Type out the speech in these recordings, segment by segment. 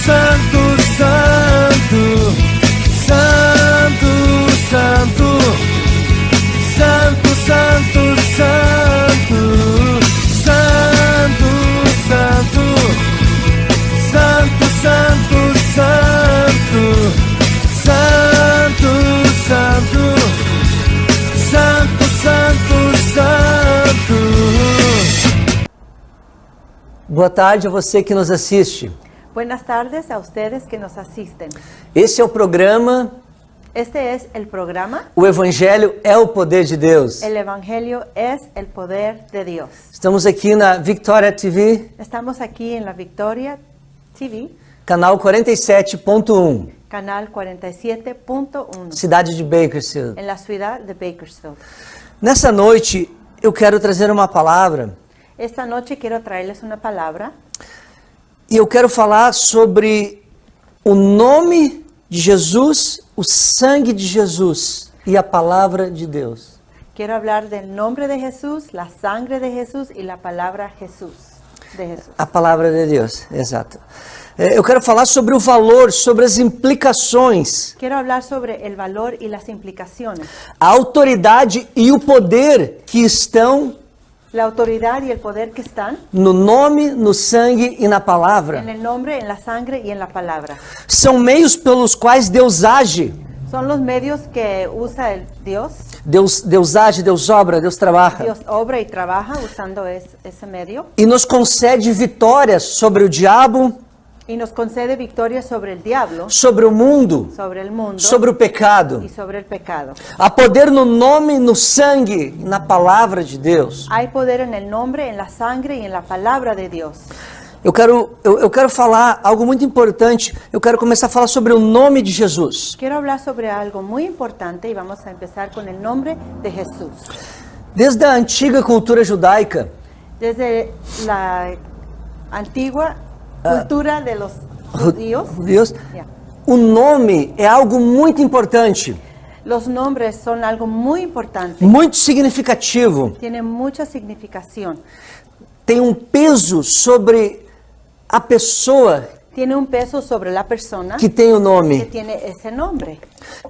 santo, santo, santo, santo, santo, santo, santo, santo, santo, santo, santo, santo, santo, santo, santo, santo, santo. Boa tarde a você que nos assiste. Buenas tardes a ustedes que nos asisten. Esse é o programa Este es el programa O Evangelho é o Poder de Deus. El Evangelio es el poder de Dios. Estamos aqui na Victoria TV, Estamos aquí en la Victoria TV, canal 47.1, canal 47.1, cidade de Bakersfield. en la ciudad de Bakersfield. Nessa noite, eu quero trazer uma palavra Esta noche quiero traerles una palabra e eu quero falar sobre o nome de Jesus, o sangue de Jesus e a palavra de Deus. Quiero hablar del nombre de Jesús, la sangre de Jesús y la palabra Jesús, de Jesús. A palavra de Deus, exato. Eu quero falar sobre o valor, sobre as implicações, Quiero hablar sobre el valor y las implicaciones, a autoridade e o poder que estão la autoridad y el poder que están no nome, no sangue e na palavra. en el nombre, en la sangre y en la palabra. São meios pelos quais Deus age. Son los medios que usa el Dios. Deus age, Deus obra, Deus trabalha. Dios obra y trabaja usando ese medio E nos concede vitórias sobre o diabo, y nos concede victoria sobre el diablo, sobre o mundo, sobre el mundo sobre o pecado. y sobre el pecado. Há poder no nome, no sangue e na palavra de Deus. Hay poder en el nombre, en la sangre y en la palabra de Dios. Eu quero falar algo muito importante. Eu quero começar a falar sobre o nome de Jesus. Quiero hablar sobre algo muy importante y vamos a empezar con el nombre de Jesús. Desde a antiga cultura judaica, Desde la antigua cultura de los judíos, Deus, o nome é algo muito importante, los nombres son algo muy importante. muito significativo. Tienen mucha significación. Tem um peso sobre a pessoa Tiene un peso sobre la persona que tem o que nome. tiene ese nombre.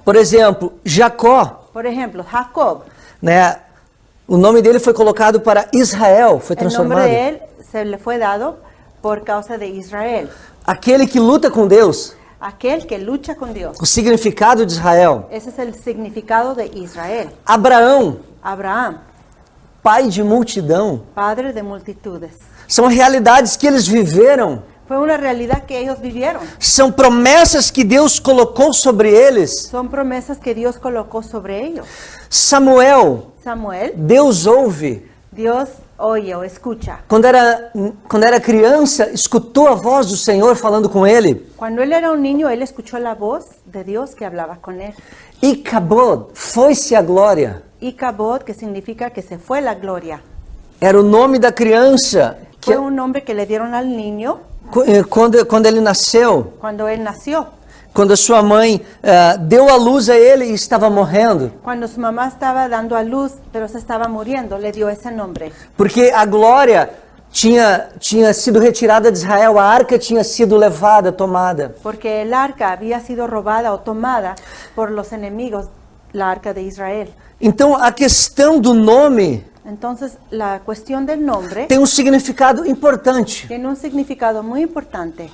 Por exemplo, Jacó, Por ejemplo, Jacob. né? O nome dele foi colocado para Israel, foi El nombre transformado. de él se le fue dado por causa de Israel. Aquele que luta com Deus, Aquel que lucha con Dios. o significado de Israel. Ese es el significado de Israel. Abraão, Abraham, pai de multidão. padre de multitudes. São realidades que eles viveram. Fue una realidad que ellos vivieron. São promessas que Deus colocou sobre eles. Son promesas que Dios colocó sobre ellos. Samuel, Samuel, Deus ouve. Dios oye o escucha. Quando era criança, escutou a voz do Senhor falando com ele. Cuando él era un niño, él escuchó la voz de Dios que hablaba con él. Icabod, foi-se a glória. Icabod, que significa que se fue la gloria. Era o nome da criança que, Fue un nombre que le dieron al niño quando ele nasceu, cuando él nació. quando a sua mãe deu a luz a ele e estava morrendo. Cuando su mamá estaba dando a luz, pero se estaba muriendo, le dio ese nombre. Porque a glória tinha sido retirada de Israel, a arca tinha sido levada, tomada. Porque el arca había sido robada o tomada por los enemigos, la arca de Israel. Então a questão do nome Entonces, la cuestión del nombre tem um significado importante. tiene un significado muy importante.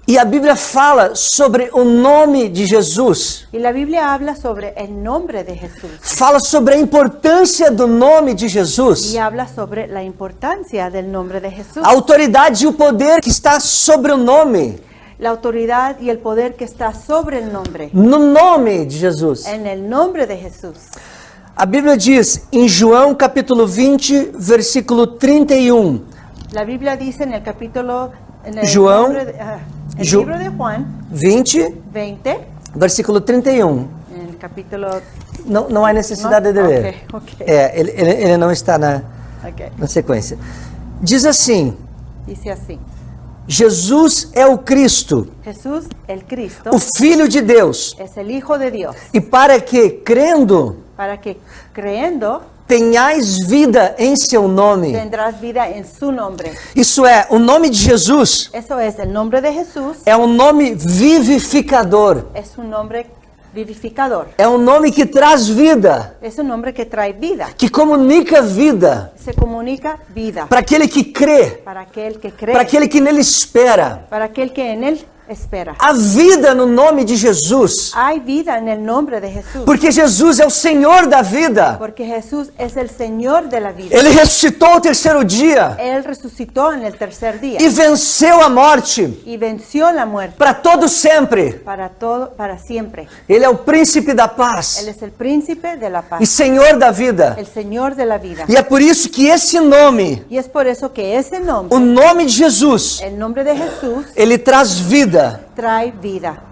E a Bíblia fala sobre o nome de Jesus. Y la Biblia habla sobre el nombre de Jesús. Fala sobre a importância do nome de Jesus. Y habla sobre la importancia del nombre de Jesús. A autoridade e o poder que está sobre o nome. La autoridad y el poder que está sobre el nombre. No nome de Jesus. En el nombre de Jesús. A Bíblia diz em João capítulo 20, versículo 31. La Biblia dice en el capítulo, en el, João, el Ju- libro de Juan 20, 20, versículo 31. en el capítulo... Não há necessidade de ler. Ok. Ele não está na Ok. sequência. Diz assim: Dice así. Jesus é o Cristo, Jesús, el Cristo, o Filho de Deus. es el Hijo de Dios, E para que, crendo, para que creyendo tenhais vida em seu nome. tendrás vida en su nombre. Isso é, o nome de Jesus Eso es, el nombre de Jesús é um nome vivificador. es un nombre vivificador. É um nome que traz vida, Es un nombre que trae vida, que comunica vida se comunica vida para aquele que crê, para aquel que cree, para aquele que nele espera. para aquel que en él espera. Há vida no nome de Jesus, Hay vida en el nombre de Jesús, porque Jesus é o Senhor da vida. porque Jesús es el Señor de la vida. Ele ressuscitou ao terceiro dia Él resucitó en el tercer día e venceu a morte y venció la muerte para todo sempre. para todo, para siempre. Ele é o príncipe da Él paz es el príncipe de la e paz, Senhor da vida. el Señor de la vida. E é por isso que esse nome, Y es por eso que ese o nombre, nome de Jesus, el nombre de Jesús, ele traz vida. trae vida.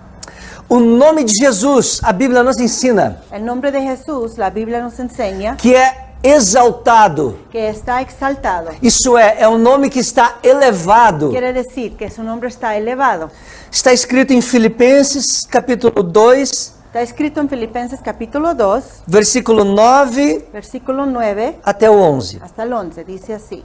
O nome de Jesus, a Bíblia nos ensina El nombre de Jesús, la Biblia nos enseña que é exaltado. que está exaltado. Isso é um nome que está elevado. Quiere decir que su nombre está elevado. Está escrito em Filipenses, capítulo 2, Está escrito en Filipenses capítulo 2, versículo 9 versículo 9 até o 11. hasta el 11. Dice así: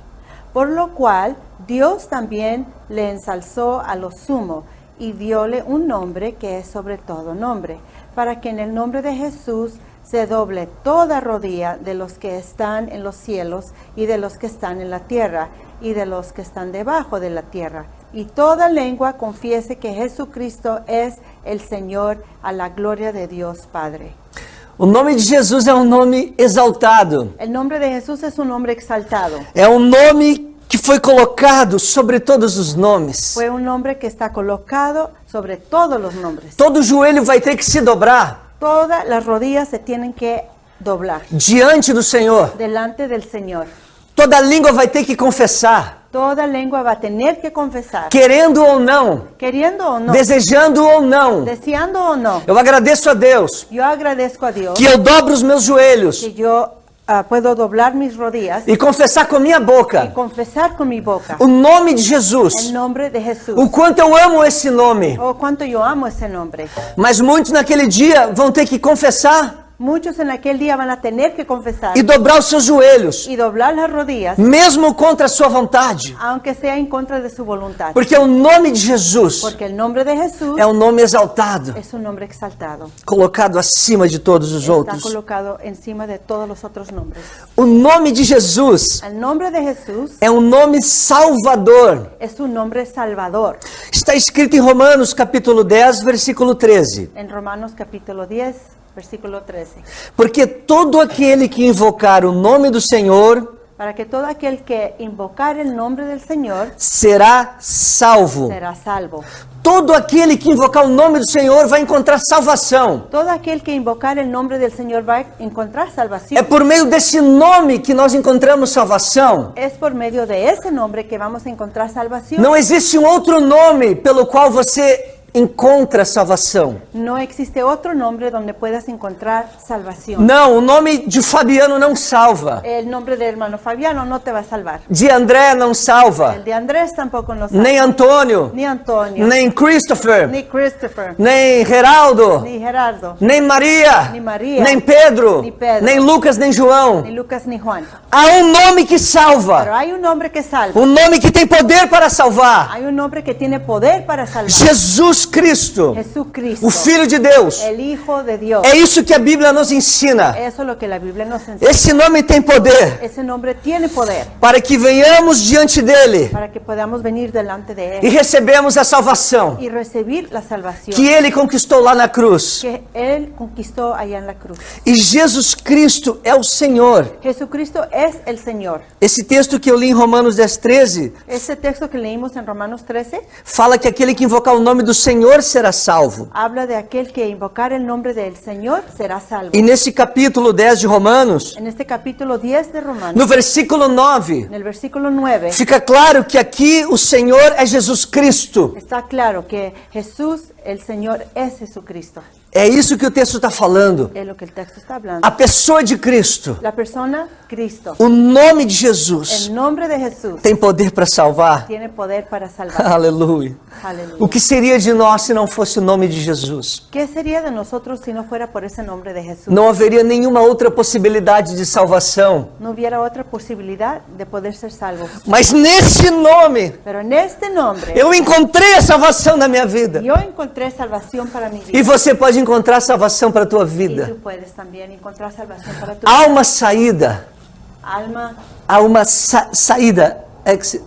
por lo cual Dios también le ensalzó a lo sumo y dióle un nombre que es sobre todo nombre, para que en el nombre de Jesús se doble toda rodilla de los que están en los cielos y de los que están en la tierra y de los que están debajo de la tierra, y toda lengua confiese que Jesucristo es el Señor, a la gloria de Dios Padre. O nome de Jesus é um nome exaltado. El nombre de Jesús es un nombre exaltado. É um nome que foi colocado sobre todos os nomes. Fue un nombre que está colocado sobre todos los nombres. Todo joelho vai ter que se dobrar Todas las rodillas se tienen que doblar diante do Senhor. delante del Señor. Toda língua vai ter que confessar, Toda lengua va a tener que confesar, querendo ou não, queriendo o no, desejando ou não. deseando o no. Eu agradeço a Deus Yo agradezco a Dios que eu dobro os meus joelhos que yo puedo doblar mis rodillas e confessar com a minha y boca confesar con mi boca o nome de el Jesus. nombre de Jesús. O quanto eu amo esse nome. Oh, cuánto yo amo ese nombre. Mas muitos naquele dia vão ter que confessar Muchos en aquel día van a tener que confesar e dobrar os seus joelhos, y doblar las rodillas, mesmo contra a sua vontade. aunque sea en contra de su voluntad. Porque o nome de Jesus Porque el nombre de Jesús é um nome exaltado, es un nombre exaltado. colocado acima de todos os Está outros. colocado encima de todos los otros nombres. O nome de Jesus El nombre de Jesús é um nome salvador. es un nombre salvador. Está escrito em Romanos capítulo 10, versículo 13. En Romanos capítulo 10, versículo 13. Porque todo aquele que invocar o nome do Senhor Para que todo aquel que invocar el nombre del Señor será salvo. será salvo. Todo aquele que invocar o nome do Senhor vai encontrar salvação. Todo aquel que invocar el nombre del Señor va a encontrar É salvación. por meio desse nome que nós encontramos salvação. Es por medio de ese nombre que vamos a encontrar salvación. Não existe um outro nome pelo qual você encontra salvação. No existe otro nombre donde puedas encontrar salvación. Não, o nome de Fabiano não salva. El nombre de hermano Fabiano no te va a salvar. De André não salva. El de Andrés tampoco nos salva. Nem Antônio, Ni Antonio, nem Christopher, ni Christopher, nem Geraldo, ni Gerardo, nem Maria, Ni Maria, nem Pedro, ni Pedro, nem Lucas, nem João. ni Lucas, ni Juan. Há um nome que Pero salva. hay un nombre que salva. Um nome que tem poder para salvar. Hay un nombre que tiene poder para salvar. Jesus Cristo, Jesucristo, o Filho de Deus. el Hijo de Dios. É isso que a Bíblia nos ensina. Eso es lo que la Biblia nos enseña. Esse nome tem poder Ese nombre tiene poder para que venhamos diante dele para que podamos venir delante de e Él recebemos a salvação y recibir la salvación que ele conquistou lá na cruz. que Él conquistó allá en la cruz. E Jesus Cristo é o Senhor. Jesucristo es el Señor. Esse texto que eu li em Romanos 10, 13 Ese texto que leímos en Romanos 13 fala que aquele que invocar o nome do Senhor será salvo. habla de aquel que invocar el nombre del Señor será salvo. E nesse capítulo 10 de Romanos, En este capítulo 10 de Romanos, no versículo 9, en el versículo 9, fica claro que aqui o Senhor é Jesus Cristo. está claro que Jesús, el Señor, es Jesucristo. É isso que o texto está falando. Es lo que el texto está hablando. A pessoa de Cristo, La persona Cristo, o nome de Jesus, el nombre de Jesús, tem poder para salvar. tiene poder para salvar. Aleluia. O Aleluya. que seria de nós se não fosse o nome de Jesus? ¿Qué sería de nosotros si no fuera por ese nombre de Jesús? Não haveria nenhuma outra possibilidade de salvação. No hubiera otra posibilidad de poder ser salvos. Mas nesse nome, Pero en este nombre, eu encontrei a salvação na minha vida. yo encontré salvación para mi vida. E você pode encontrar salvação para a tua Y vida. tú puedes también encontrar salvación para tu Há uma saída. alma. Há uma saída. Exit.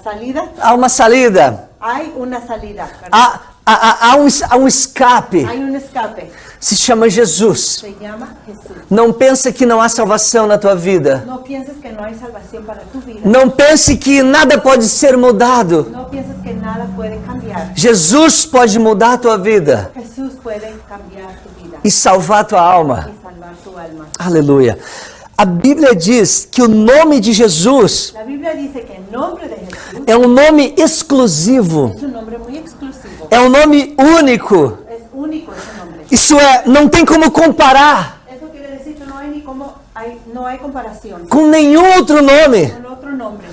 Salida. Há uma saída. Hay una salida. ¿Verdad? Há um escape. Hay un escape. Se chama Jesus. Se llama Jesús. Não pensa que não há salvação na tua vida. No pienses que no hay salvación para tu vida. Não pense que nada pode ser mudado. No pienses que nada puede cambiar. Jesus pode mudar a tua vida Jesús puede cambiar tu vida e salvar a tua alma. y salvar tu alma. Aleluia. A Bíblia diz que o nome de Jesus La Biblia dice que el nombre de Jesús é um nome exclusivo. es un nombre muy exclusivo. É um nome único. Es único ese nombre. Isso é, não tem como comparar Eso quiere decir que no hay ni como no hay comparación com nenhum outro nome. con otro nombre.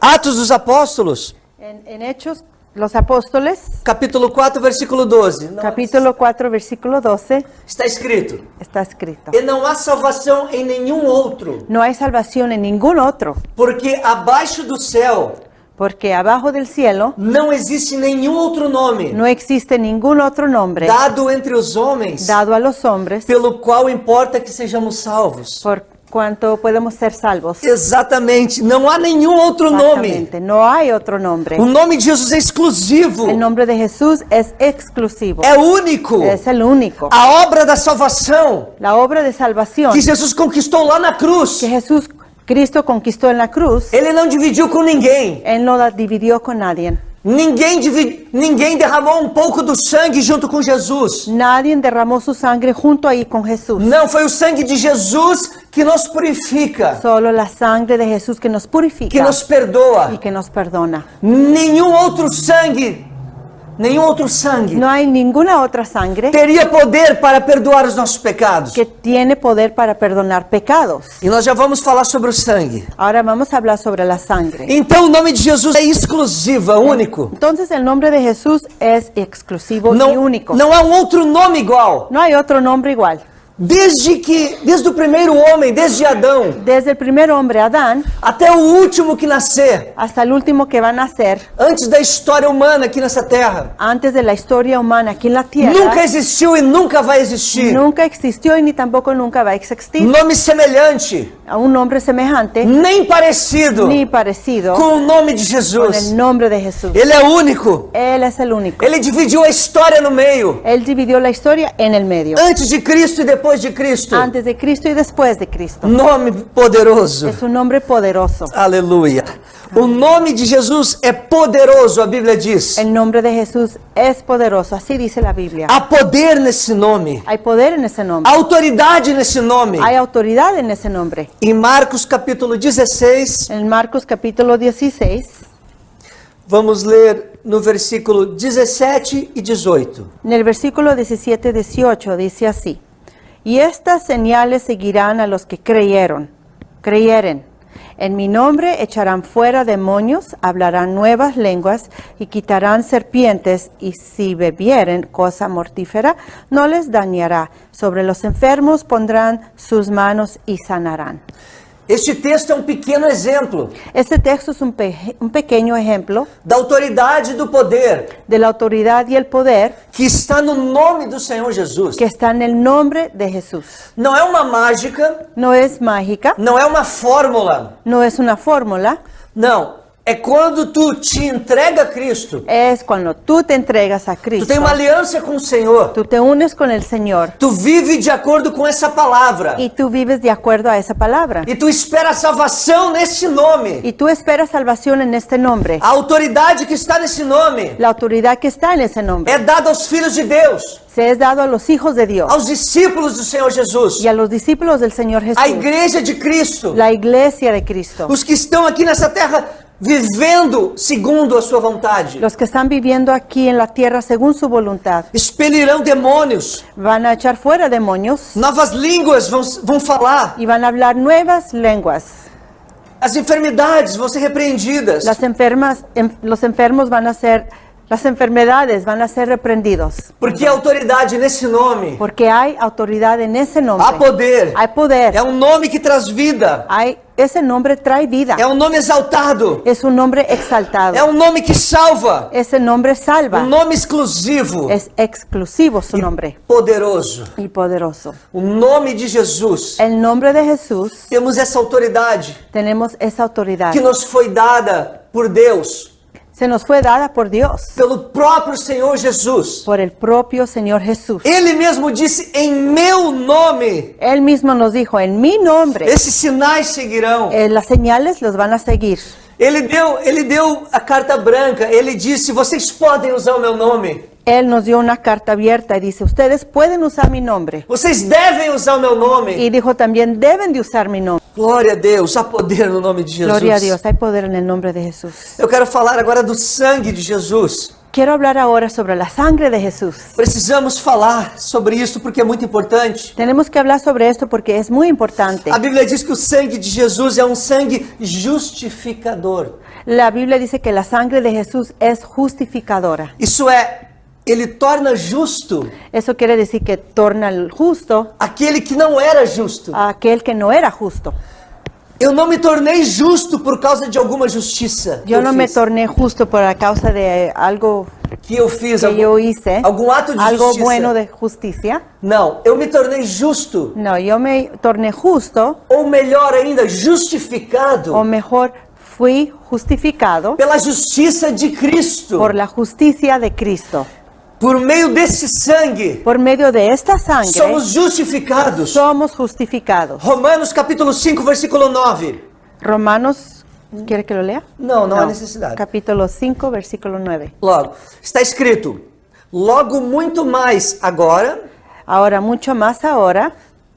Atos dos Apóstolos, En Hechos, los apóstoles, capítulo 4, versículo 12. Não, capítulo 4, versículo 12, está escrito: está escrito: E não há salvação em nenhum outro, no hay salvación en ningún otro, porque abaixo do céu porque abajo del cielo não existe nenhum outro nome no existe ningún otro nombre dado entre os homens dado a los hombres pelo qual importa que sejamos salvos. por cuanto podemos ser salvos. Exatamente, não há nenhum outro nome. Exactamente, no hay otro nombre. O nome de Jesus é exclusivo, El nombre de Jesús es exclusivo, é único. es el único. A obra da salvação La obra de salvación que Jesus conquistou lá na cruz, que Cristo conquistó en la cruz, ele não dividiu com ninguém. Él no la dividió con nadie. Ninguém derramou um pouco do sangue junto com Jesus. Nadie derramó su sangre junto ahí con Jesús. Não, foi o sangue de Jesus que nos purifica, Solo la sangre de Jesús que nos purifica que nos perdoa. y que nos perdona. Nenhum outro sangue No hay ninguna otra sangre teria poder para perdoar os nossos pecados. que tiene poder para perdonar pecados. E nós já vamos falar sobre o sangue. Ahora vamos a hablar sobre la sangre. Então o nome de Jesus é exclusivo, é único. Entonces el nombre de Jesús es exclusivo y Não, único. não há um outro nome igual. No hay otro nombre igual. Desde o primeiro homem, desde Adão, Desde el primer hombre, Adán, até o último que nascer, hasta el último que va a nacer, antes da história humana aqui nessa terra, antes de la historia humana aquí en la tierra, nunca existiu e nunca vai existir nunca existió y ni tampoco nunca va a existir nome semelhante, a un nombre semejante nem parecido ni parecido com o nome de con Jesus. el nombre de Jesús. Ele é único. Él es el único. Ele dividiu a história no meio, Él dividió la historia en el medio, antes de Cristo e depois de Cristo. antes de Cristo y después de Cristo. Nome poderoso. Es un nombre poderoso. Aleluia. O nome de Jesus é poderoso, a Bíblia diz. El nombre de Jesús es poderoso, así dice la Biblia. Há poder nesse nome. Hay poder en ese nombre. Há autoridade nesse nome. Hay autoridad en ese nombre. Em Marcos capítulo 16, En Marcos capítulo 16, vamos ler no versículo 17 e 18. en el versículo 17-18 dice así: Y estas señales seguirán a los que creyeren. En mi nombre echarán fuera demonios, hablarán nuevas lenguas y quitarán serpientes, y si bebieren cosa mortífera, no les dañará. Sobre los enfermos pondrán sus manos y sanarán. Este texto é um pequeno exemplo Este texto es un pequeño ejemplo da autoridade e do poder de la autoridad y el poder que está no nome do Senhor Jesus. que está en el nombre de Jesús. Não é uma mágica, No es mágica, não é uma fórmula. no es una fórmula, Não, é quando tu te entrega a Cristo. es cuando tú te entregas a Tu Cristo. tem uma aliança com o Senhor. Tú te unes con el Señor Tu vive de acordo com essa palavra. y tú vives de acuerdo a esa palabra. E tu espera salvação nesse nome. Y tú esperas salvación en este nombre. A autoridade que está nesse nome La autoridad que está en ese nombre é dada aos filhos de Deus, se es dado a los hijos de Dios aos discípulos do Senhor Jesus, y a los discípulos del Señor a Jesús. igreja de Cristo, La iglesia de Cristo. os que estão aqui nessa terra vivendo segundo a sua vontade. Los que están viviendo aquí en la tierra según su voluntad Expelirão demônios, van a echar fuera demonios novas línguas vão falar, y van a hablar nuevas lenguas. as enfermidades vão ser repreendidas. Los enfermos van a ser, las enfermedades van a ser reprendidos. Porque a autoridade nesse nome, Porque hay autoridad en ese nombre. há poder, Hay poder. é um nome que traz vida, Ese nombre trae vida. é um nome exaltado, Es un nombre exaltado. é um nome que salva, Ese nombre salva. um nome exclusivo Es exclusivo su nombre poderoso. y poderoso. O nome de Jesus. El nombre de Jesús, Temos essa autoridade tenemos esa autoridad. que nos foi dada por Deus, Se nos fue dada por Dios, pelo próprio Senhor Jesus. por el propio Señor Jesús. Ele mesmo disse: em meu nome, Él mismo nos dijo, en mi nombre, esses sinais seguirão. las señales los van a seguir. Ele deu a carta branca. Ele disse: vocês podem usar o meu nome. Él nos dio una carta abierta y dice, ustedes pueden usar mi nombre. Vocês devem usar o meu nome. Y dijo también, deben de usar mi nombre. Glória a Deus, há poder no nome de Jesus. Gloria a Dios, hay poder en el nombre de Jesús. Eu quero falar agora do sangue de Jesus. Quiero hablar ahora sobre la sangre de Jesús. Precisamos falar sobre isso porque é muito importante. Tenemos que hablar sobre esto porque es muy importante. A Bíblia diz que o sangue de Jesus é um sangue justificador. La Biblia dice que la sangre de Jesús es justificadora. Isso é, ele torna justo Eso quiere decir que torna el justo aquele que não era justo. a aquel que no era justo. Eu não me tornei justo por causa de alguma justiça Yo no me fiz. torné justo por a causa de algo Que eu fiz, que yo hice, algum ato de algo justiça. bueno de justicia. Não, eu me tornei justo, No, yo me torné justo, ou melhor ainda, justificado o mejor, fui justificado pela justiça de Cristo. por la justicia de Cristo. Por meio desse sangue, Por medio de esta sangre somos justificados. somos justificados. Romanos capítulo 5, versículo 9. Romanos, ¿quiere que lo lea? Não, não há necessidade. Capítulo 5, versículo 9. Logo, está escrito: logo muito mais agora, Ahora, mucho más ahora,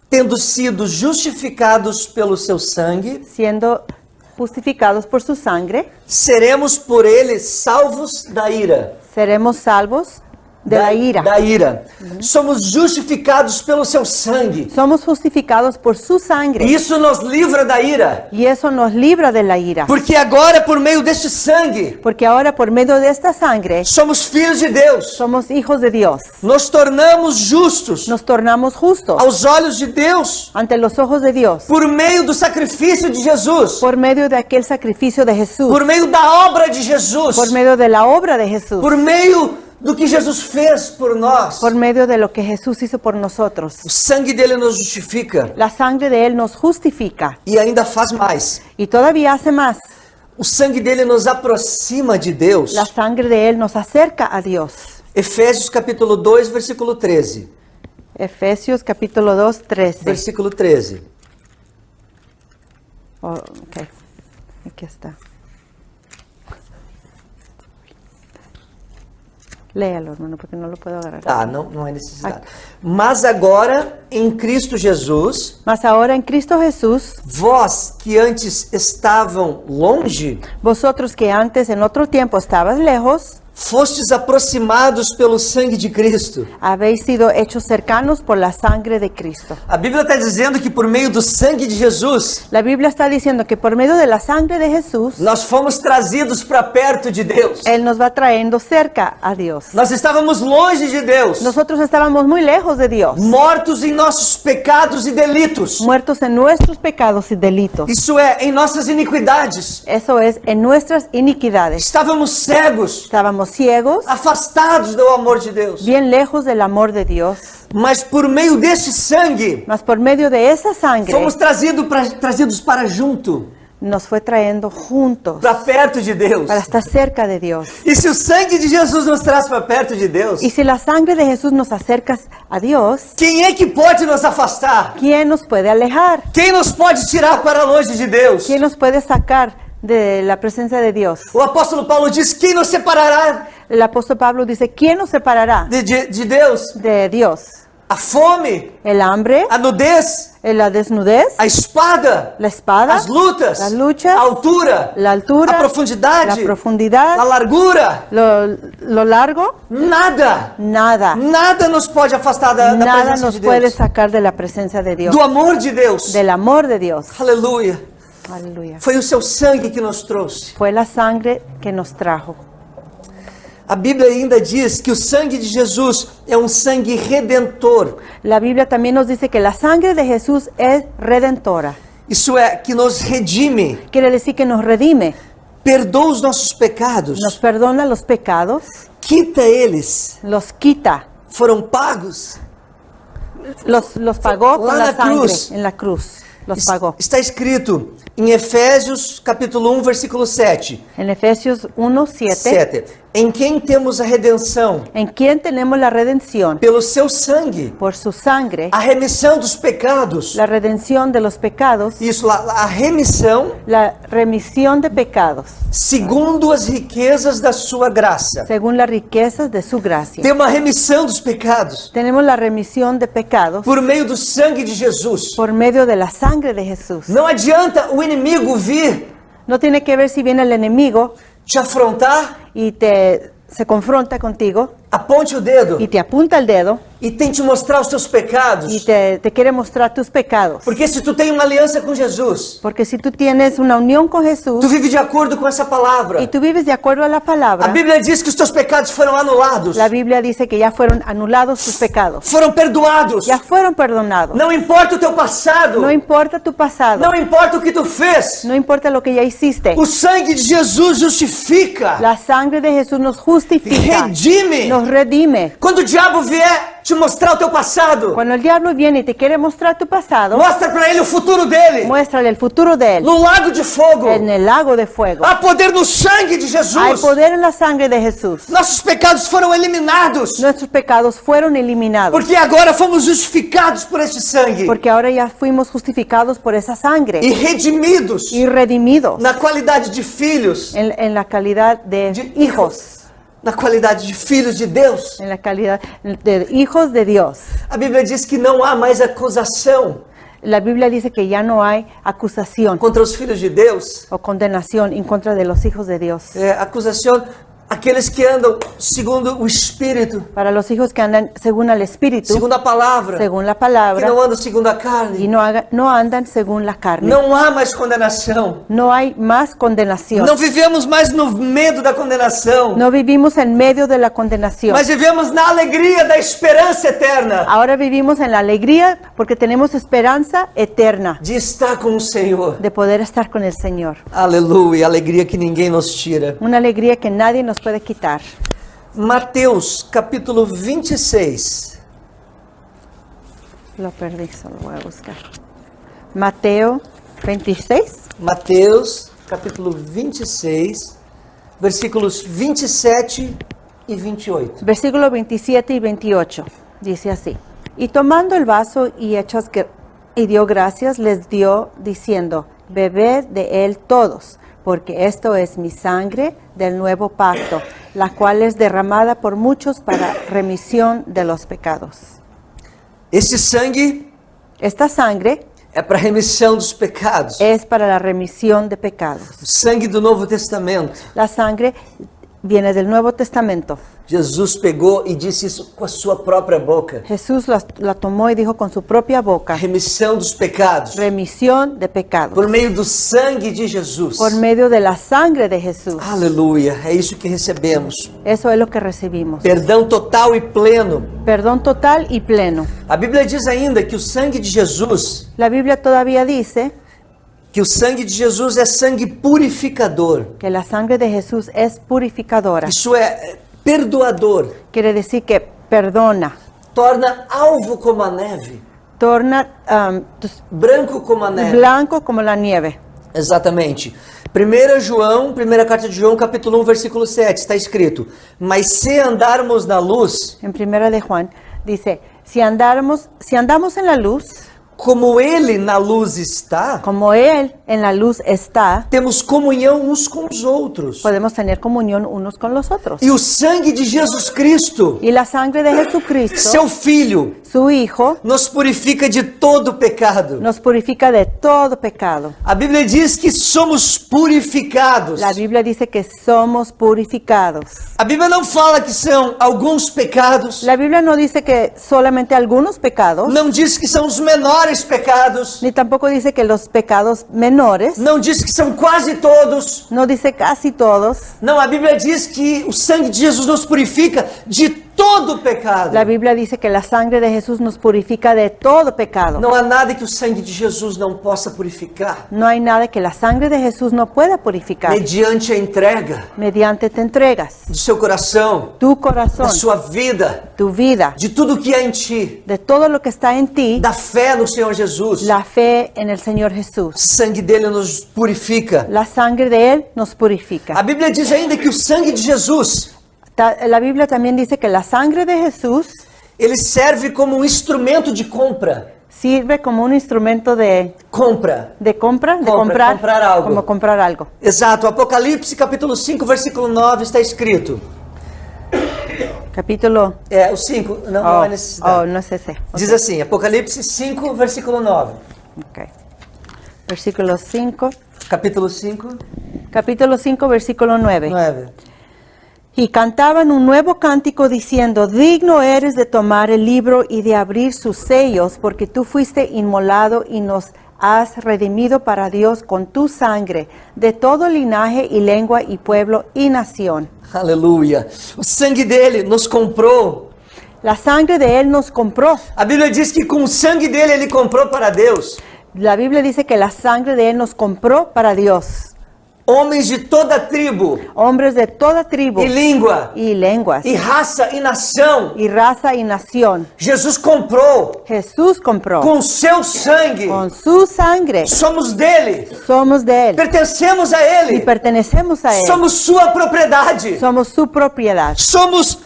tendo sido justificados pelo seu sangue, siendo justificados por su sangre, seremos por ele salvos da ira. seremos salvos de la ira. Da ira. Somos justificados pelo seu sangue. Somos justificados por su sangre. E isso nos livra da ira. Y eso nos libra de la ira. Porque agora, por meio deste sangue, Porque ahora por medio de esta sangre somos filhos de Deus. somos hijos de Dios. Nos tornamos justos Nos tornamos justos aos olhos de Deus ante los ojos de Dios por meio do sacrifício de Jesus, por medio de aquel sacrificio de Jesús, por meio da obra de Jesus, por medio de la obra de Jesús, por meio do que Jesus fez por nós. por medio de lo que Jesús hizo por nosotros. O sangue dele nos justifica La sangre de Él nos justifica e ainda faz mais. y todavía hace más. O sangue dele nos aproxima de Deus. La sangre de Él nos acerca a Dios. Efésios capítulo 2, versículo 13. Efesios capítulo 2, 13. Versículo 13. Oh, ok, aquí está. Léalo, hermano, porque no lo puedo agarrar. Tá, não é necessidade. Mas agora, em Cristo Jesus, Mas ahora en Cristo Jesús, vós que antes estavam longe, vosotros que antes en otro tiempo estabas lejos, fostes aproximados pelo sangue de Cristo. habéis sido hechos cercanos por la sangre de Cristo. A Bíblia está dizendo que por meio do sangue de Jesus, La Biblia está diciendo que por medio de la sangre de Jesús, nós fomos trazidos para perto de Deus. Él nos va trayendo cerca a Dios. Nós estávamos longe de Deus, Nosotros estábamos muy lejos de Dios, mortos em nossos pecados e delitos. muertos en nuestros pecados y delitos. Isso é, em nossas iniquidades. Eso es, en nuestras iniquidades. Estávamos cegos, Estábamos ciegos, afastados do amor de Deus. bien lejos del amor de Dios. Mas por meio deste sangue, Mas por medio de esa sangre fomos trazidos para junto, nos fue trayendo juntos para perto de Deus. para estar cerca de Dios. E se o sangue de Jesus nos traz para perto de Deus, Y si la sangre de Jesús nos acerca a Dios, quem é que pode nos afastar? ¿quién nos puede alejar? Quem nos pode tirar para longe de Deus? ¿Quién nos puede sacar de la presencia de Dios? O apóstolo Paulo diz: quem nos separará El apóstol Pablo dice, ¿quién nos separará de Deus? de Dios? a fome, el hambre, a nudez, la desnudez, a espada, la espada, as lutas, las luchas, a altura, la altura, a profundidade, la profundidad, a largura. lo largo, Nada, nada. nada nos pode afastar da Nada presença nos de puede Deus, sacar de la presencia de Dios, do amor de Deus. del amor de Dios. Aleluia. Aleluya. Foi o seu sangue que nos trouxe. Fue la sangre que nos trajo. A Bíblia ainda diz que o sangue de Jesus é um sangue redentor. La Biblia también nos dice que la sangre de Jesús es redentora. Isso é, que nos redime, Quiere decir que nos redime, perdoa os nossos pecados, nos perdona los pecados, quita eles, los quita, foram pagos. los pagó con La la na sangre cruz. en la cruz. Los pagó. Está escrito em Efésios capítulo 1, versículo 7. En Efesios 1:7, 7. Em quem temos a redenção en quien tenemos la redención pelo seu sangue, por su sangre, a remissão dos pecados. la redención de los pecados, Isso, a remissão la remisión de pecados, segundo as riquezas da sua graça. según las riquezas de su gracia. Tem uma remissão dos pecados Tenemos la remisión de pecados por meio do sangue de Jesus. por medio de la sangre de Jesús. Não adianta o inimigo vir No tiene que ver si viene el enemigo te afrontar, y se confronta contigo aponte o dedo y te apunta el dedo e tente mostrar os teus pecados. y te quiere mostrar tus pecados. Porque se tu tem uma aliança com Jesus, Porque si tú tienes una unión con Jesús tu vive de acordo com essa palavra. y tú vives de acuerdo a la A palabra, Bíblia diz que os teus pecados foram anulados, la Biblia dice que ya fueron anulados tus pecados, foram perdoados. ya fueron perdonados. Não importa o teu passado, No importa tu pasado, não importa o que tu fez. no importa lo que ya hiciste. O sangue de Jesus justifica, La sangre de Jesús nos justifica, redime. nos redime. Quando o diabo vier te mostrar o teu passado, Cuando el diablo viene y te quiere mostrar tu pasado, mostra para ele o futuro dele. muéstrale el futuro de él No lago de fogo, en el lago de fuego. há poder no sangue de Hay Jesus. poder en la sangre de Jesús. Nossos pecados foram eliminados, Nuestros pecados fueron eliminados porque agora fomos justificados por este sangue porque ahora ya fuimos justificados por esa sangre e redimidos y redimidos na qualidade de filhos, en la calidad de hijos, na qualidade de filhos de Deus. en la calidad de hijos de Dios. A Bíblia diz que não há mais acusação La Biblia dice que ya no hay acusación contra os filhos de Deus. o condenación en contra de los hijos de Dios. Acusação aqueles que andam segundo o Espírito, Para los hijos que andan según el Espíritu, segundo a palavra, según la que palabra, não andam segundo a y carne. no andan según la carne. Não há mais condenação. No hay más condenación. Não vivemos mais no medo da condenação, No vivimos en medio de la condenación. mas vivemos na alegria da esperança eterna Ahora vivimos en la alegría porque tenemos esperanza eterna de estar com o Senhor. de poder estar con el Señor. Aleluia, alegria que ninguém nos tira. Una alegría que nadie nos puede quitar. Mateus, capítulo 26. Lo perdí, solo voy a buscar. Mateo 26, Mateus, capítulo 26, versículos 27 e 28. versículos 27 y 28. Dice así. Y tomando el vaso y dio gracias, les dio diciendo, bebed de él todos, porque esto es mi sangre del nuevo pacto, la cual es derramada por muchos para remisión de los pecados. Este sangue Esta sangre é para remissão dos pecados. es para la remisión de pecados. O sangue do Novo Testamento. La sangre viene del Nuevo Testamento. Jesus pegou e disse isso com a sua própria boca. Jesús la tomó y dijo con su propia A boca, remissão dos pecados. remisión de pecados, Por meio do sangue de Jesus. por medio de la sangre de Jesús. Aleluia, é isso que recebemos. Eso es lo que recibimos. Perdão total e pleno. Perdón total y pleno. A Bíblia diz ainda que o sangue de Jesus, La Biblia todavía dice que o sangue de Jesus é sangue purificador. que la sangre de Jesús es purificadora. Isso é perdoador. Quiere decir que perdona, Torna alvo como a neve, torna branco como a neve. blanco como la nieve. Exatamente. 1 João, primeira carta de João, capítulo 1, versículo 7, está escrito: mas se andarmos na luz, En primera de Juan dice, si andamos en la luz, como Ele na luz está, como Él en la luz está, temos comunhão uns com os outros. podemos tener comunión unos con los otros. E o sangue de Jesus Cristo, Y la sangre de Jesucristo, seu Filho, su Hijo, nos purifica de todo pecado. nos purifica de todo pecado. A Bíblia diz que somos purificados. La Biblia dice que somos purificados. A Bíblia não fala que são alguns pecados, La Biblia no dice que solamente algunos pecados, não diz que são os menores pecados, ni tampoco dice que los pecados menores, não diz que são quase todos. no dice casi todos. Não, a Bíblia diz que o sangue de Jesus nos purifica de todo pecado. La Biblia dice que la sangre de Jesús nos purifica de todo pecado. Não há nada que o sangue de Jesus não possa purificar. No hay nada que la sangre de Jesús no pueda purificar. Mediante a entrega Mediante te entregas do seu coração, tu da corazón, sua vida, tu vida, de tudo que há em ti, de todo lo que está en ti, da fé no Senhor Jesus. la fe en el Señor O Jesús. sangue dele nos purifica. La sangre de Él nos purifica. A Bíblia diz ainda que o sangue de Jesus, La Biblia también dice que la sangre de Jesús ele serve como um instrumento de compra. sirve como un instrumento de Compra. compra, de Compra, comprar, comprar algo. como comprar algo. Exato. Apocalipse capítulo 5, versículo 9 está escrito. Capítulo. É, o 5, não há necessidade. no es ese. Diz assim, Apocalipse 5, versículo 9. Ok. Versículo 5. Capítulo 5, Capítulo 5, versículo 9. 9. Y cantaban un nuevo cántico diciendo, digno eres de tomar el libro y de abrir sus sellos, porque tú fuiste inmolado y nos has redimido para Dios con tu sangre, de todo linaje y lengua y pueblo y nación. Aleluia. O sangue dele nos comprou. La sangre de Él nos compró. A Bíblia diz que com o sangue dele ele comprou para Deus La Biblia dice que la sangre de Él nos compró para Dios. homens de toda tribo Hombres de toda tribu e língua y lenguas e raça e nação. y raza y nación. Jesus comprou Jesús compró com o seu sangue. con su sangre. Somos dele. Somos de Él Pertencemos a y ele. pertenecemos a Él. Somos sua propriedade. Somos su propiedad. Somos.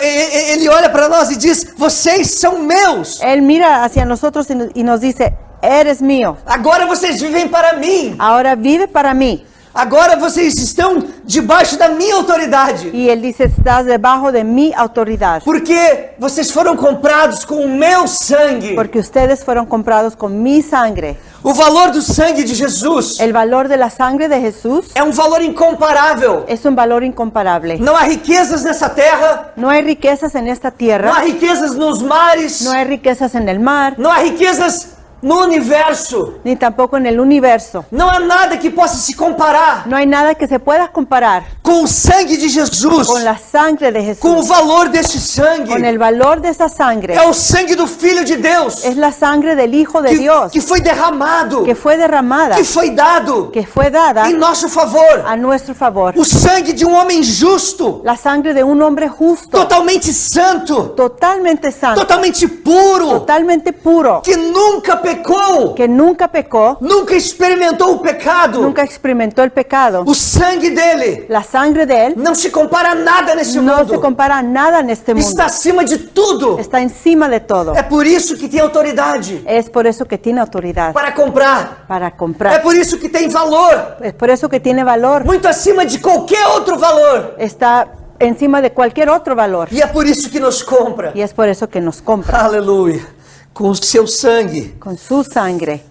Ele olha para nós e diz: vocês são meus. Él mira hacia nosotros y nos dice, eres mío. Agora vocês vivem para mim. Ahora vive para mí. Agora vocês estão debaixo da minha autoridade. Y Él dice, estás debajo de mi autoridad. Porque vocês foram comprados com o meu sangue. Porque ustedes fueron comprados con mi sangre. O valor do sangue de Jesus El valor de la sangre de Jesús é um valor incomparável. es un valor incomparable. Não há riquezas nessa terra, No hay riquezas en esta não há tierra. riquezas nos mares, No hay riquezas en el mar. não há riquezas no universo. Ni tampoco en el universo. Não há nada que possa se comparar No hay nada que se pueda comparar com o sangue de Jesus, con la sangre de com o Jesús. valor deste sangue. Con el valor de esa sangre. É o sangue do Filho de Deus Es la sangre del Hijo de Dios que foi derramado, que fue derramada, que foi dado que fue dada em nosso favor. a nuestro favor. O sangue de um homem justo, La sangre de un hombre justo, totalmente santo, totalmente santo, totalmente puro, totalmente puro, que nunca pecou, que nunca pecó, nunca experimentou o pecado. nunca experimentó el pecado. O sangue dele La sangre de Él não se compara a nada nesse no mundo. se compara a nada en este mundo. Está acima de tudo. Está encima de todo. É por isso que tem autoridade Es por eso que tiene autoridad para comprar. para É comprar. por isso que tem valor, Es por eso que tiene valor. muito acima de qualquer outro valor. Está encima de cualquier otro valor. E é por isso que nos compra. Y es por eso que nos compra Aleluia. Com o seu sangue. con su sangre.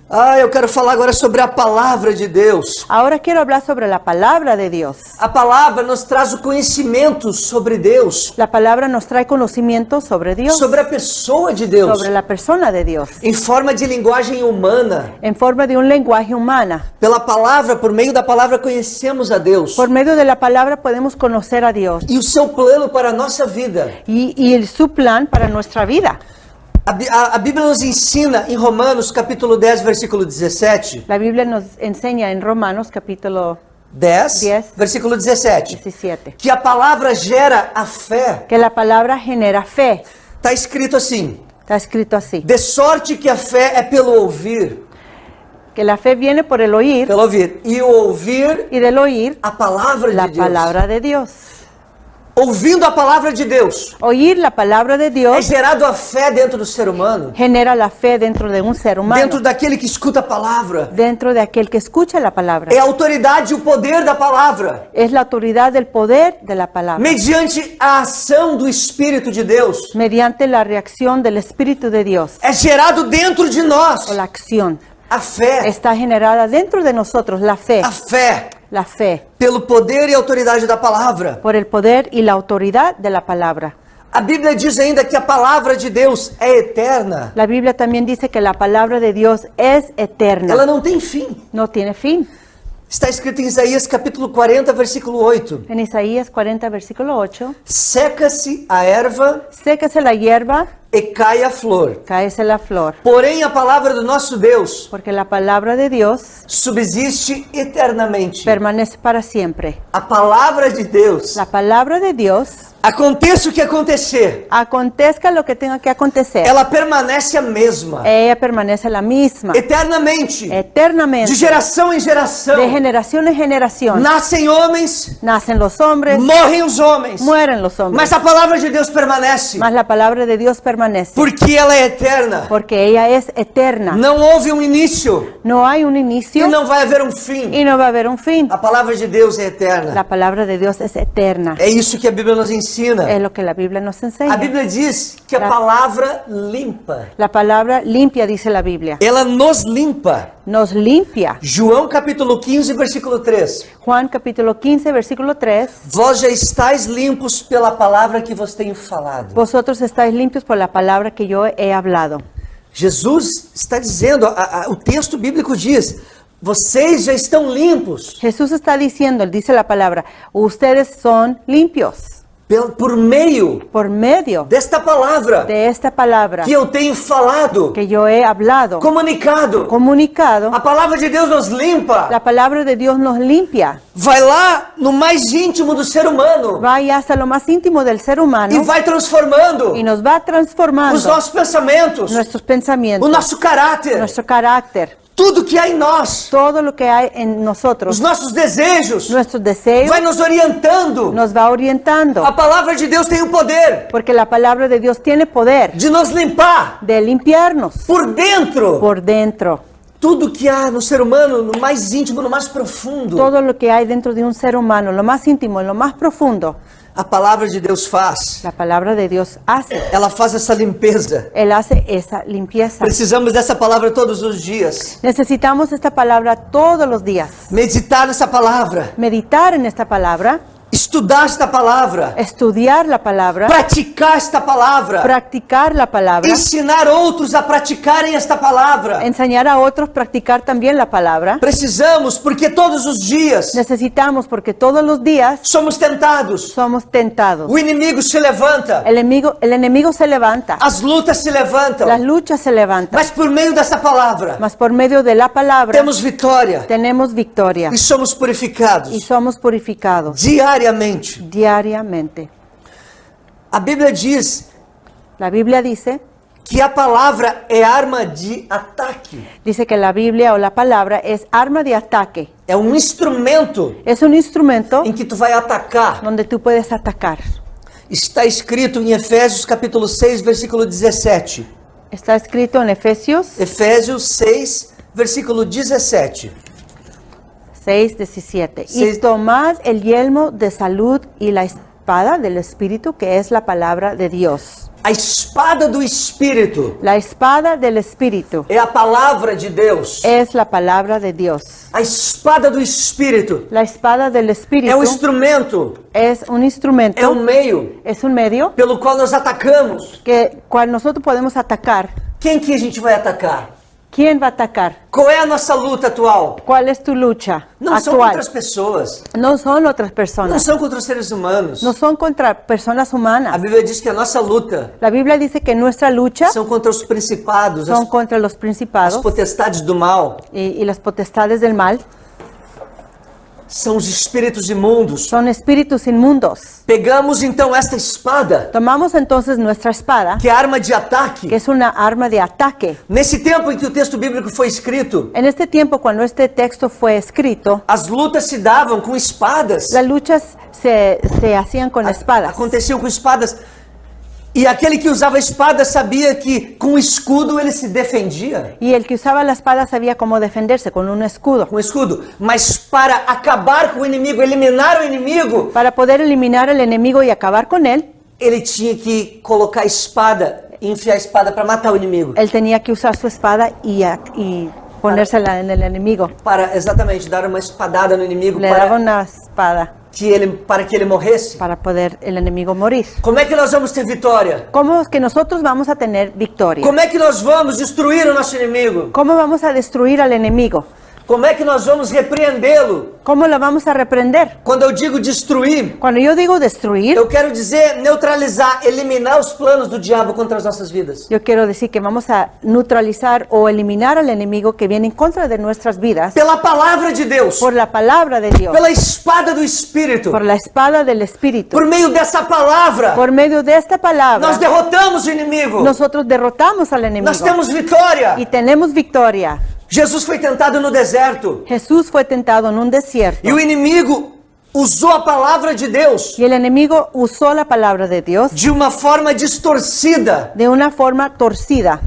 Eu quero falar agora sobre a palavra de Deus. Ahora quiero hablar sobre la palabra de Dios. A palavra nos traz o conhecimento sobre Deus, La palabra nos trae conocimiento sobre Dios, sobre a pessoa de Deus, sobre la persona de Dios, em forma de linguagem humana. en forma de un lenguaje humana. Pela palavra, por meio da palavra, conhecemos a Deus. Por medio de la palabra podemos conocer a Dios E o seu plano para a nossa vida. y su plan para nuestra vida. A Bíblia nos ensina em Romanos capítulo 10, versículo 17. La Biblia nos enseña en Romanos capítulo 10, versículo 17. 17 Que a palavra gera a fé. que la palabra genera fe. Está escrito assim: Está escrito así, de sorte que a fé é pelo ouvir. que la fe viene por el oír Pelo ouvir. E o ouvir y del oír a palavra la de Deus. palabra de Dios. ouvindo a palavra de Deus, Oír la palabra de é Dios gerado a fé dentro do ser humano, genera la fe dentro de un ser humano, dentro daquele que escuta a palavra. dentro de aquel que escucha la palabra. É a autoridade e o poder da palavra, Es la autoridad del poder de la palabra, mediante a ação do Espírito de Deus. mediante la reacción del Espíritu de Dios É gerado dentro de nós o la acción. a fé, Está generada dentro de nosotros la fe, a fé, pelo poder e autoridade da palavra. por el poder y la autoridad de la palabra. A Bíblia diz ainda que a palavra de Deus é eterna. La Biblia también dice que la palabra de Dios es eterna, Ela não tem fim. no tiene fin. Está escrito em Isaías capítulo 40, versículo 8. En Isaías 40, versículo 8, Seca-se a erva séquese la hierba, e cai a flor. cáese la flor, Porém, a palavra do nosso Deus porque la palabra de Dios subsiste eternamente. permanece para siempre. A palavra de Deus, La palabra de Dios, aconteça o que acontecer, acontezca lo que tenga que acontecer, ela permanece a mesma, ella permanece la misma, eternamente, eternamente, de geração em geração. de generación en generación. Nascem homens, Nacen los hombres, morrem os homens, mueren los hombres, mas a palavra de Deus permanece, mas la palabra de Dios permanece, porque ela é eterna. porque ella es eterna. Não houve um início No hay un e inicio não vai haver um fim. y no va a haber un fin. A palavra de Deus é eterna. La palabra de Dios es eterna. É isso que a Bíblia nos ensina. Es lo que la Biblia nos A enseña. Bíblia diz que a La- palavra limpa. La palabra limpia, dice la Biblia. Ela nos limpa. Nos limpia. João capítulo 15, versículo 3. Juan capítulo 15, versículo 3. Vós já estáis limpos pela palavra que vos tenho falado. Vosotros estáis limpios por la palabra que yo he hablado. Jesus está dizendo, o texto bíblico diz, vocês já estão limpos Jesús está diciendo, él dice la palabra, ustedes son limpios por meio por medio desta palavra de esta palabra que eu tenho falado, que yo he hablado, comunicado. comunicado. A palavra de Deus nos limpa. La palabra de Dios nos limpia. Vai lá no mais íntimo do ser humano Vaya hasta lo más íntimo del ser e humano vai transformando y nos va transformando os nossos pensamentos, nuestros o pensamientos, nosso caráter, nuestro carácter, tudo que há em nós, todo lo que hay en os nosotros, nossos desejos, nuestros deseos, vai nos orientando. nos va orientando. A palavra de Deus tem o poder Porque la palabra de Dios tiene poder de nos limpar de limpiarnos por dentro. por dentro. Tudo que há no ser humano, no mais íntimo, no mais profundo, Todo lo que hay dentro de un ser humano, lo más íntimo, lo más profundo, a palavra de Deus faz. la palabra de Dios hace. Ela faz essa limpeza. Él hace esa limpieza. Precisamos dessa palavra todos os dias. Necesitamos esta palabra todos los días. Meditar nessa palavra, Meditar en esta palabra, estudar esta palavra, estudiar la palabra, praticar esta palavra, practicar la palabra, ensinar outros a praticarem esta palavra. enseñar a otros practicar también la palabra. Precisamos, porque todos os dias Necesitamos porque todos los días somos tentados. somos tentados. O inimigo se levanta, El enemigo se levanta, as lutas se levantam, las luchas se levantan, mas por meio dessa palavra mas por medio de la palabra temos vitória tenemos victoria e somos y purificados somos purificados diariamente. diariamente. A Bíblia diz La Biblia dice que a palavra é arma de ataque, que la Biblia o la palabra es arma de ataque. é um instrumento Es un instrumento em que tu vai atacar. donde tú puedes atacar. Está escrito em Efésios capítulo 6, versículo 17. Está escrito en Efesios Efésios 6, versículo 17. 6:17. Seis- Y tomad el yelmo de salud y la espada del Espíritu, que es la palabra de Dios. A espada do Espírito La espada del Espíritu é a palavra de Deus. es la palabra de Dios. A espada do Espírito La espada del Espíritu é um instrumento, es un instrumento, é um meio es un medio pelo qual nós atacamos. cual nosotros podemos atacar. Quem que a gente vai atacar? ¿Quién va a atacar? Qual é a nossa luta atual? ¿Cuál es tu lucha Não são contra actual? as pessoas, No son otras não personas, são contra os seres humanos. no son contra personas A humanas. Bíblia diz que a nossa luta La Biblia dice que nuestra lucha são contra os principados, son as contra los principados potestades do mal. y las potestades del mal. são os espíritos imundos. son espíritus inmundos. Pegamos então esta espada, Tomamos entonces nuestra espada, que é arma de ataque. que es una arma de ataque. Nesse tempo em que o texto bíblico foi escrito, En este tiempo, cuando este texto fue escrito, as lutas se davam com espadas. las luchas se hacían con espadas. Aconteciam com espadas. E aquele que usava a espada sabia que com o escudo ele se defendia. Y el que usaba la espada sabía cómo defenderse con un escudo. Com o escudo. Mas para acabar com o inimigo, eliminar o inimigo, Para poder eliminar al enemigo y acabar con él, ele tinha que colocar a espada, enfiar a espada para matar o inimigo. él tenía que usar su espada y ponérsela en el enemigo. Para exatamente dar uma espadada no inimigo Le daba una espada para que ele morresse. para poder el enemigo morir. Como é que nós vamos ter vitória? ¿Cómo es que nosotros vamos a tener victoria? Como é que nós vamos destruir o nosso inimigo? ¿Cómo vamos a destruir al enemigo? Como é que nós vamos repreendê-lo? ¿Cómo lo vamos a reprender? Quando eu digo destruir, Cuando yo digo destruir, eu quero dizer neutralizar, eliminar os planos do diabo contra as nossas vidas. yo quiero decir que vamos a neutralizar o eliminar al enemigo que viene en contra de nuestras vidas Pela palavra de Deus, por la palabra de Dios, pela espada do Espírito, por la espada del Espíritu. por meio dessa palavra, Por medio de esta palabra, nós derrotamos o inimigo. nosotros derrotamos al enemigo Nós temos vitória. y tenemos victoria. Jesus foi tentado no deserto Jesús fue tentado en un desierto e o inimigo usou a palavra de Deus y el enemigo usó la palabra de Dios de uma forma distorcida. de una forma torcida.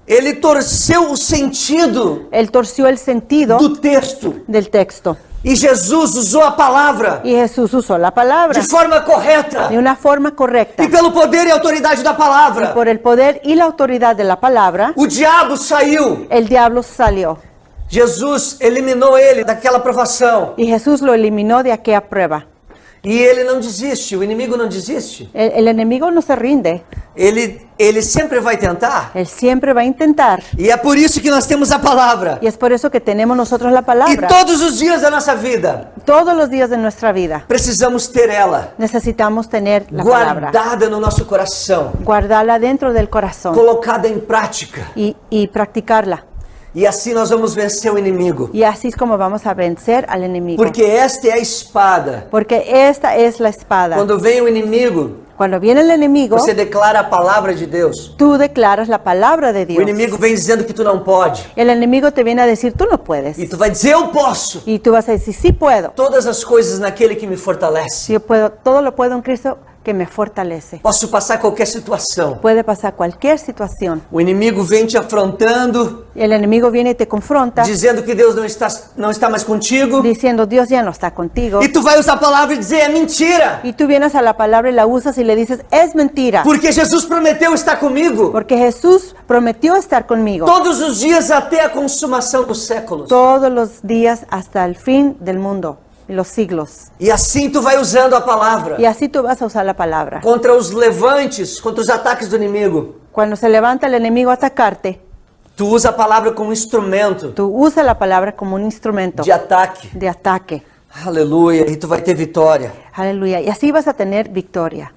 Ele torceu o sentido Él torció el sentido do texto. del texto E Jesus usou a palavra y Jesús usó la palabra de forma correta. de una forma correcta. E pelo poder e autoridade da palavra, Por el poder y la autoridad de la palabra, o diabo saiu. el diablo salió Jesus eliminou ele daquela provação. y Jesús lo eliminó de aquella prueba. E ele não desiste, o inimigo não desiste. El enemigo no se rinde, Ele sempre vai tentar. él siempre va a intentar. E é por isso que nós temos a palavra. Y es por eso que tenemos nosotros la E palabra. todos os dias da nossa vida, Todos los días de nuestra vida precisamos ter ela necesitamos tener la palabra, guardada no nosso coração, guardarla dentro del corazón colocada em prática. y practicarla. E assim nós vamos vencer o inimigo. Y así es como vamos a vencer al enemigo. Porque esta é a espada. Porque esta es la espada. Quando vem o inimigo, Cuando viene el enemigo, você declara a palavra de Deus. tú declaras la palabra de O Dios. inimigo vem dizendo que tu não pode. El enemigo te viene a decir, tú no puedes. E tu vai dizer, eu posso. Y tú vas a decir, sí puedo. Todas as coisas naquele que me fortalece. Yo puedo, todo lo puedo en Cristo que me fortalece. Posso passar qualquer situação. Puede pasar cualquier situación. O inimigo vem te afrontando, El enemigo viene y te confronta dizendo que Deus não está mais contigo. diciendo, Dios ya no está contigo. E tu vai usar a palavra e dizer, é mentira. Y tú vienes a la palabra y la usas y le dices, es mentira. Porque Jesus prometeu estar comigo Porque Jesús prometió estar conmigo todos os dias até a consumação dos séculos. todos los días hasta el fin del mundo y los siglos. E assim tu vai usando a palavra Y así tú vas a usar la palabra. contra os levantes, contra os ataques do inimigo. Cuando se levanta el enemigo a atacarte, Tu usa a palavra como instrumento tú usas la palabra como un instrumento de ataque. de ataque. Aleluia. E tu vai ter vitória. Aleluya. Y así vas a tener victoria.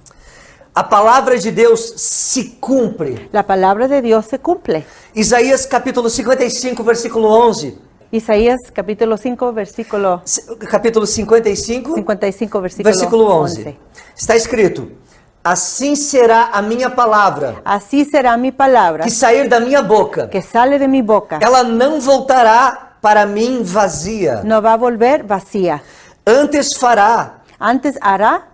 A palavra de Deus se cumpre. La palabra de Dios se cumple. Isaías capítulo 55, versículo 11. Isaías capítulo 5, versículo Capítulo 55, 55, versículo 11. Está escrito: Assim será a minha palavra Así será mi palabra que sair da minha boca. que sale de mi boca. Ela não voltará para mim vazia. No va a volver vacía. Antes Antes hará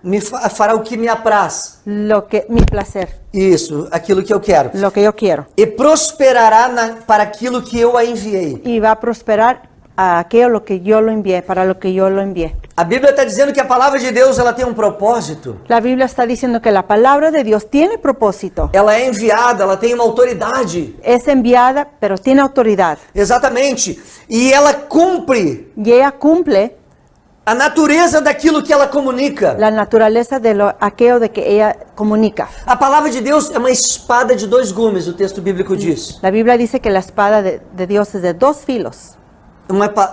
fará o que me apraz. lo que mi placer, Isso, aquilo que eu quero. lo que yo quiero. E prosperará para aquilo que eu a enviei. Y va a prosperar a aquello lo que yo lo envié, para lo que yo lo envié. A Bíblia está dizendo que a palavra de Deus ela tem um propósito. La Biblia está diciendo que la palabra de Dios tiene propósito. Ela é enviada, ela tem uma autoridade. Es enviada, pero tiene autoridad. Exatamente. E ela cumpre Y ella cumple a natureza daquilo que ela comunica. la naturaleza de aquello de que ella comunica. A palavra de Deus é uma espada de dois gumes, o texto bíblico diz. La Biblia dice que la espada de Dios es de dos filos.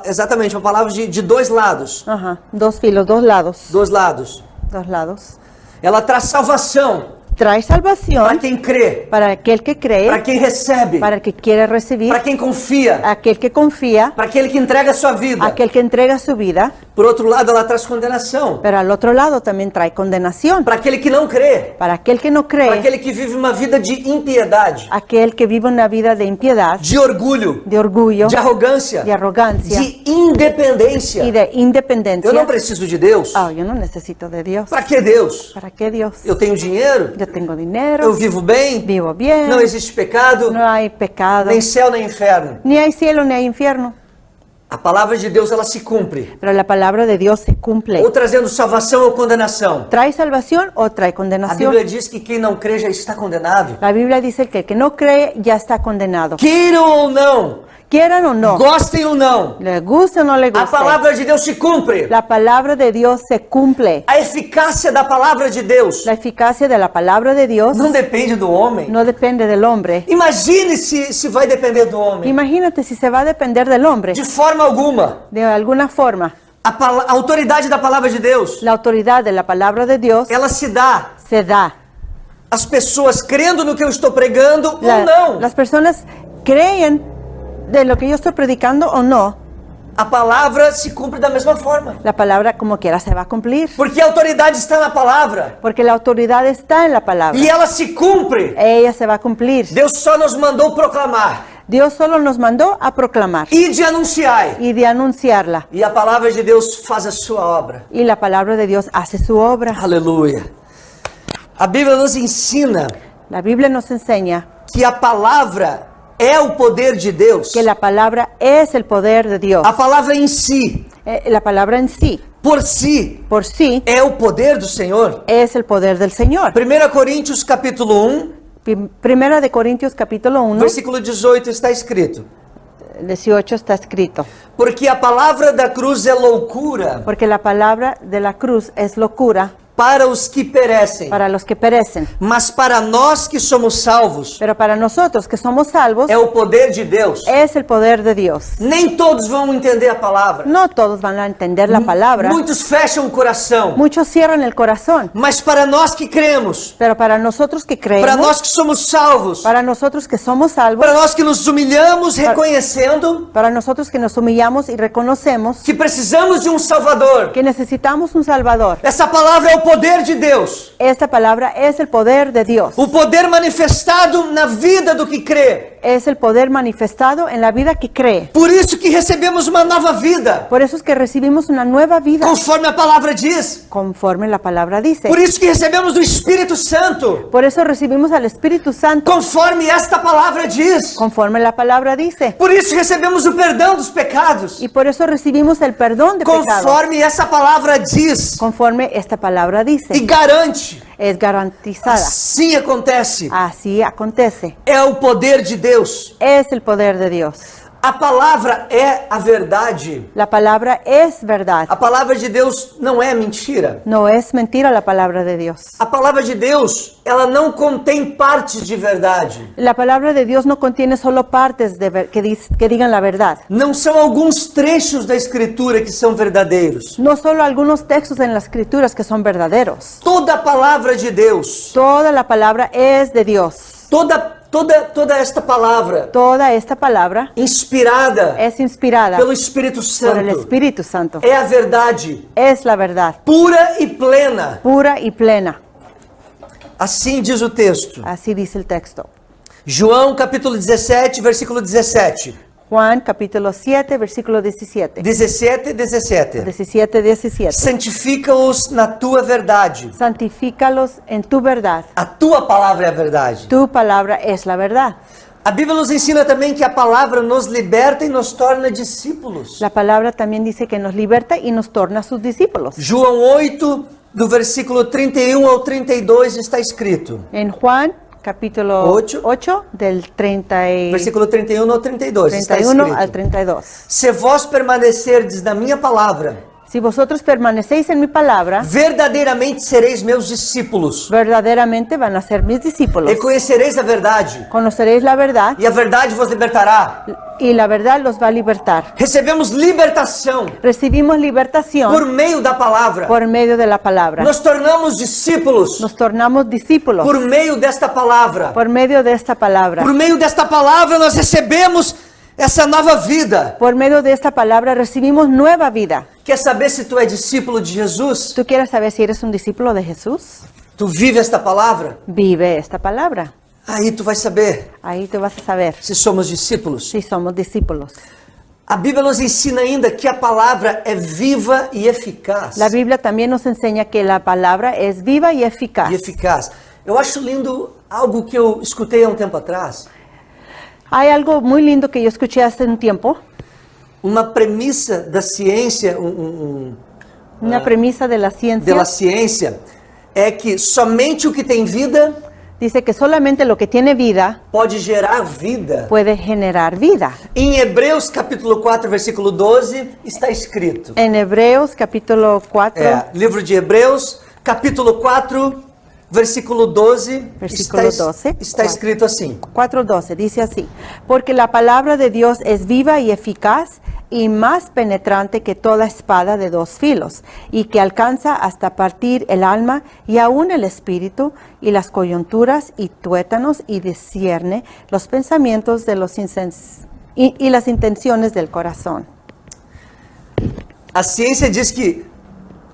Exatamente, uma palavra de dois lados. Ajá, dos filos, dos lados. Dois lados. Dos lados. Ela traz salvação Trae para salvación quem crê, para aquel que cree, para quem recebe, para el que quiere recibir, para quem confia, aquel que confía, para aquele que entrega a sua vida. aquel que entrega su vida, Por outro lado, ela traz condenação pero al otro lado también trae condenación. para aquele que não crê, Para aquel que no para cree, aquele que vive uma vida de impiedade, aquel que vive una vida de impiedad, de orgulho, de orgullo, de arrogância, de arrogancia de independência. y de independencia. Eu não preciso de Deus. Oh, yo no necesito de Dios. Para que Deus? ¿Para qué Dios? Eu tenho dinheiro, Yo tengo dinero, eu vivo bem, vivo bien, não existe pecado, no hay pecado, nem céu nem inferno. ni hay cielo ni hay infierno. A palavra de Deus, ela se cumpre. Pero la palabra de Dios se cumple. Ou trazendo salvação ou condenação. ¿Trae salvación o trae A condenación? Bíblia diz que quem não crê já está condenado. La Biblia dice que el que no cree ya está condenado. Queiram ou não, Quieran o no, gostem ou não, le guste o no le a guste, palavra de Deus se cumpre. la palabra de Dios se cumple. A eficácia da palavra de Deus La eficacia de la palabra de Dios não depende do homem. no depende del hombre. Imagine se vai depender do homem. Imagínate si se va a depender del hombre De forma alguma. de alguna forma. A autoridade da palavra de Deus, La autoridad de la palabra de Dios ela se dá se da. às pessoas crendo no que eu estou pregando ou La- não. las personas creen de lo que yo estoy predicando o no. A palavra se cumpre da mesma forma. La palabra como quiera se va a cumplir. Porque a autoridade está na palavra. Porque la autoridad está en la palabra. E ela se cumpre. Ella se va a cumplir. Deus só nos mandou proclamar. Dios solo nos mandó a proclamar E de anunciar. y de anunciarla. E a palavra de Deus faz a sua obra. Y la palabra de Dios hace su obra. Aleluia. A Bíblia nos ensina La Biblia nos enseña que a palavra é o poder de Deus. que la palabra es el poder de Dios. A palavra em si, La palabra en sí, por si, por sí, é o poder do Senhor. es el poder del Señor. 1 Coríntios capítulo 1, Primera de Corintios capítulo 1, versículo 18 está escrito: 18 está escrito. Porque a palavra da cruz é loucura Porque la palabra de la cruz es locura para os que perecem, para los que perecen. mas para nós que somos salvos Pero para nosotros que somos salvos, é o poder de Deus. es el poder de Dios. Nem todos vão entender a palavra. No todos van a entender la palabra. Muitos fecham o coração. Muchos cierran el corazón. Mas para nós que cremos, Pero para nosotros que para creemos, nós que somos salvos, para nosotros que somos salvos, para nós que nos humilhamos reconhecendo para nosotros que nos humillamos y reconocemos que precisamos de um Salvador. que necesitamos un Salvador. Essa palavra é o poder de Deus. Esta palabra es el poder de Dios. O poder manifestado na vida do que crê. Es el poder manifestado en la vida que cree. Por isso que recebemos uma nova vida, Por eso es que recibimos una nueva vida, conforme a palavra diz. conforme la palabra dice. Por isso que recebemos o Espírito Santo, Por eso recibimos al Espíritu Santo, conforme esta palavra diz. conforme la palabra dice. Por isso recebemos o perdão dos pecados, Y por eso recibimos el perdón de pecados, conforme essa palavra diz conforme esta palabra dice. e garante. Es garantizada. Assim acontece. Así acontece. É o poder de Deus. Es el poder de Dios. A palavra é a verdade. La palabra es verdad. A palavra de Deus não é mentira. No es mentira la palabra de Dios. A palavra de Deus, ela não contém partes de verdade. La palabra de Dios no contiene solo partes que digan la verdad. Não são alguns trechos da Escritura que são verdadeiros. No solo algunos textos en las escrituras que son verdaderos. Toda a palavra de Deus, Toda la palabra es de Dios. toda esta palavra Toda esta palabra inspirada es inspirada pelo Espírito por el Santo Espíritu Santo. é a verdade Es la verdad, pura e plena. pura y plena. Assim diz o texto. Así dice el texto. João capítulo 17, versículo 17. Juan capítulo 7, versículo 17. 17, 17. 17, 17. Santifica-os na tua verdade. Santifícalos en tu verdad. A tua palavra é a verdade. Tu palabra es la verdad. A Bíblia nos ensina também que a palavra nos liberta e nos torna discípulos. La palabra también dice que nos liberta y nos torna sus discípulos. João 8, do versículo 31 ao 32 está escrito. En Juan capítulo Ocho. 8 del 30 Versículo 31 ao 32 está 31 al escrito. 32. Se vós permanecerdes na minha palavra, Si vosotros permanecéis en mi palabra, verdadeiramente sereis meus discípulos. verdaderamente van a ser mis discípulos. E conhecereis a verdade, Conoceréis la verdad e a verdade vos libertará. y la verdad los va a libertar. Recebemos libertação Recibimos libertación por meio da palavra. por medio de la palabra. Nos tornamos discípulos Nos tornamos discípulos por meio desta palavra. por medio de esta palabra. Por meio desta palavra nós recebemos essa nova vida. Por medio de esta palabra recibimos nueva vida. Quer saber se tu é discípulo de Jesus? ¿Tú quieres saber si eres un discípulo de Jesús? Tu vive esta palavra? Vive esta palabra. Aí tu vai saber Ahí tú vas a saber se somos discípulos. si somos discípulos. A Bíblia nos ensina ainda que a palavra é viva e eficaz. La Biblia también nos enseña que la palabra es viva y eficaz. E eficaz. Eu acho lindo algo que eu escutei há um tempo atrás. Hay algo muy lindo que yo escuché hace un tiempo, Uma premissa da ciência, una premisa de la da ciencia. ciência, é que somente o que tem vida Dice que solamente lo que tiene vida pode gerar vida. puede generar vida. Em Hebreus capítulo 4, versículo 12, está escrito. En Hebreos capítulo 4, Livro de Hebreus, capítulo 4, versículo 12, Versículo 12. está escrito assim: 4:12, dice así: porque la palabra de Dios es viva y eficaz y más penetrante que toda espada de dos filos, y que alcanza hasta partir el alma y aún el espíritu y las coyunturas y tuétanos, y discierne los pensamientos de los y las intenciones del corazón. A ciência diz que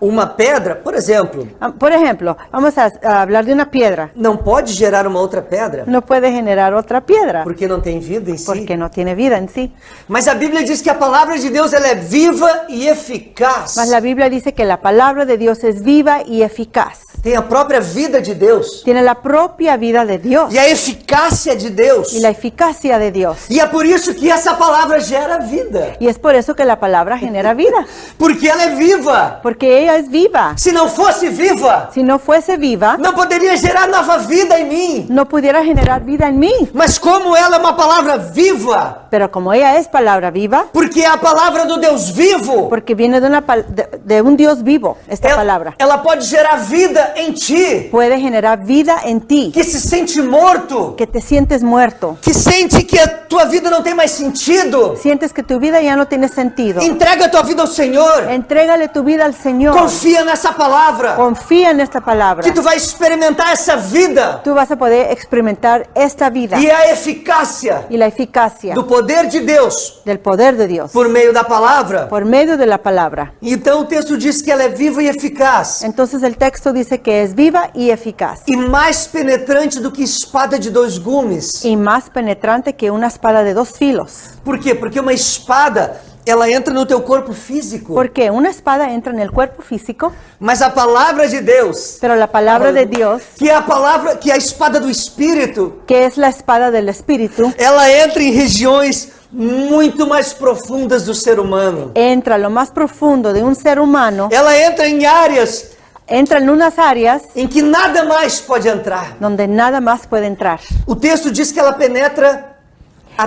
uma pedra, por exemplo, Por ejemplo, vamos a hablar de una piedra. não pode gerar uma outra pedra No puede generar otra piedra porque não tem vida em si. porque no tiene vida en sí. Mas a Bíblia diz que a palavra de Deus ela é viva e eficaz. Mas la Biblia dice que la palabra de Dios es viva y eficaz. Tem a própria vida de Deus Tiene la propia vida de Dios e a eficácia de Deus. y la eficacia de Dios. E é por isso que essa palavra gera vida, Y es por eso que la palabra genera vida, porque ela é viva. porque ella es viva. Se não fosse viva, Si no fuese viva, não poderia gerar nova vida em mim. no pudiera generar vida en mí. Mas como ela é uma palavra viva, Pero como ella es palabra viva, porque é a palavra do Deus vivo, porque viene de un Dios vivo, esta palabra, ela pode gerar vida em ti, puede generar vida en ti, que se sente morto, que te sientes muerto, que sente que a tua vida não tem mais sentido. sientes que tu vida ya no tiene sentido. Entrega a tua vida ao Senhor. Entrégale tu vida al Señor. Confia nessa palavra, Confía en esta palabra. que tu vai experimentar essa vida Tú vas a poder experimentar esta vida e a eficácia y la eficacia do poder de Deus del poder de Dios por meio da palavra. por medio de la palabra. Então o texto diz que ela é viva e eficaz Entonces el texto dice que es viva y eficaz e mais penetrante do que espada de dois gumes. y más penetrante que una espada de dos filos. Por quê? Porque uma espada, ela entra no teu corpo físico, Porque una espada entra en el cuerpo físico, mas a palavra de Deus, pero la palabra de Dios, que é a palavra, que é a espada do Espírito, que es la espada del Espíritu, ela entra em regiões muito mais profundas do ser humano. entra a lo más profundo de un ser humano, Ela entra em áreas entra en unas áreas em que nada mais pode entrar. donde nada más puede entrar. O texto diz que ela penetra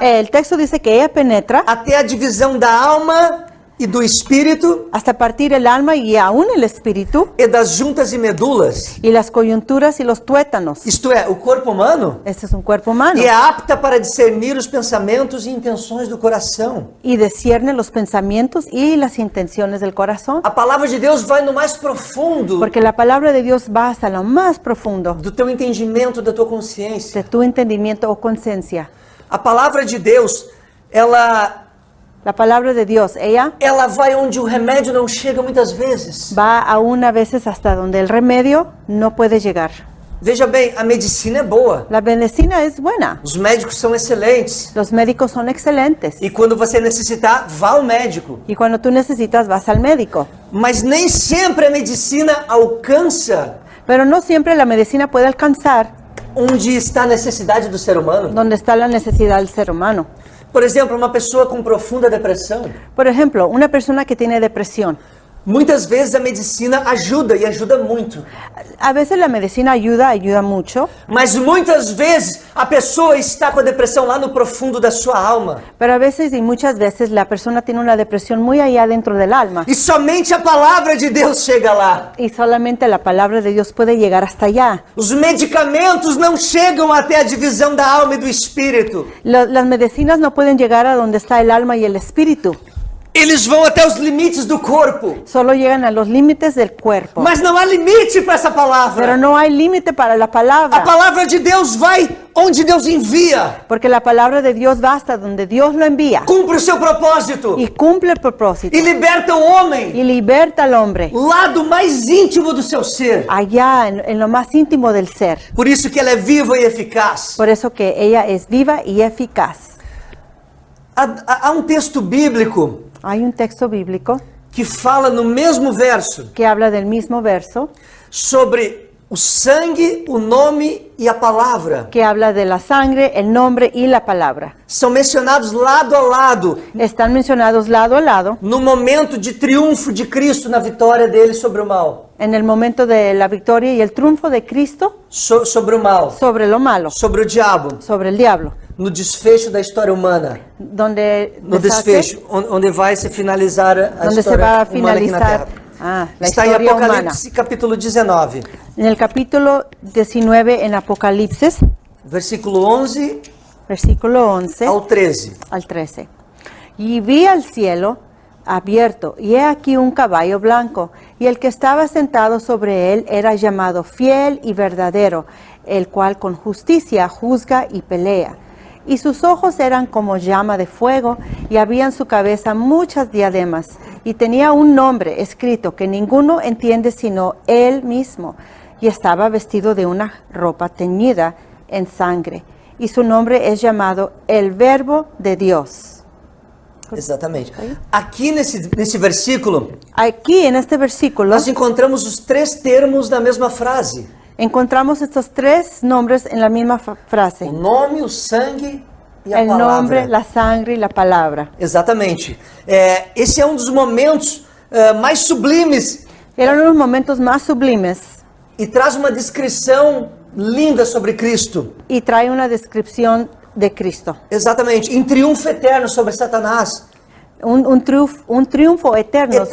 El texto dice que ella penetra até a divisão da alma e do espírito hasta partir el alma y aún el espíritu e das juntas e medulas. y las coyunturas y los tuétanos. Isto é, o corpo humano, Este es un cuerpo humano e é apta para discernir os pensamentos e intenções do coração. y discierne los pensamientos y las intenciones del corazón. A palavra de Deus vai no mais profundo Porque la palabra de Dios va hasta lo más profundo do teu entendimento, da tua consciência. de tu entendimiento o conciencia. A palavra de Deus, La palabra de Dios, ella ela vai onde o remédio não chega muitas vezes. va aún a veces hasta donde el remedio no puede llegar. Veja bem, a medicina é boa. La medicina es buena, Os médicos são excelentes. los médicos son excelentes E quando você necessitar, vá ao médico. y cuando tú necesitas vas al médico. Mas nem sempre a medicina alcança Pero no siempre la medicina puede alcanzar onde está a necessidade do ser humano. donde está la necesidad del ser humano. Por exemplo, uma pessoa com profunda depressão. Por ejemplo, una persona que tiene depresión. Muitas vezes a medicina ajuda e ajuda muito. A veces la medicina ayuda mucho, Mas muitas vezes a pessoa está com a depressão lá no profundo da sua alma. pero a veces y muchas veces la persona tiene una depresión muy allá dentro del alma E somente a palavra de Deus chega lá. y solamente la palabra de Dios puede llegar hasta allá. Os medicamentos não chegam até a divisão da alma e do espírito. Las medicinas no pueden llegar a donde está el alma y el espíritu. Eles vão até os limites do corpo. Solo llegan a los límites del cuerpo. Mas não há limite para essa Pero palavra. no hay límite para la A palabra. palavra de Deus vai onde Deus envia. Porque la palabra de Dios va hasta donde Dios lo envía. Cumpre o seu propósito. Y cumple el propósito. E liberta o homem Y liberta al hombre. lá do mais íntimo do seu ser. Allá en lo más íntimo del ser. Por isso que ela é viva e eficaz. Por eso que ella es viva y eficaz. Há um texto bíblico Hay un texto bíblico que fala no mesmo verso que habla del mismo verso, sobre o sangue, o nome e a palavra. que habla de la sangre, el nombre y la palabra. São mencionados lado a lado Están mencionados lado a lado no momento de triunfo de Cristo na vitória dele sobre o mal. en el momento de la victoria y el triunfo de Cristo Sobre o mal, sobre lo malo, sobre o diabo, sobre el diablo, no desfecho da história humana. donde No desfecho, onde vai se finalizar a donde se história va a humana aqui na finalizar Terra. la Está em historia humana. Apocalipse capítulo 19, En el capítulo 19 en Apocalipsis, versículo 11 versículo 11 ao 13. al 13. Y vi al cielo abierto, y he aquí un caballo blanco, y el que estaba sentado sobre él era llamado Fiel y Verdadero, el cual con justicia juzga y pelea. Y sus ojos eran como llama de fuego, y había en su cabeza muchas diademas, y tenía un nombre escrito que ninguno entiende sino él mismo, y estaba vestido de una ropa teñida en sangre, y su nombre es llamado el Verbo de Dios. Exatamente. Aqui nesse versículo, Aquí en este versículo nós encontramos os três termos na mesma frase: encontramos estos tres nombres en la misma frase. o nome, o sangue e a El palavra. nombre, la sangre y la palabra. Exatamente. Esse é um dos momentos mais sublimes Eran los momentos más sublimes e traz uma descrição linda sobre Cristo. y trae una descripción de Cristo. Exatamente. Em triunfo eterno sobre Satanás. Un triunfo eterno,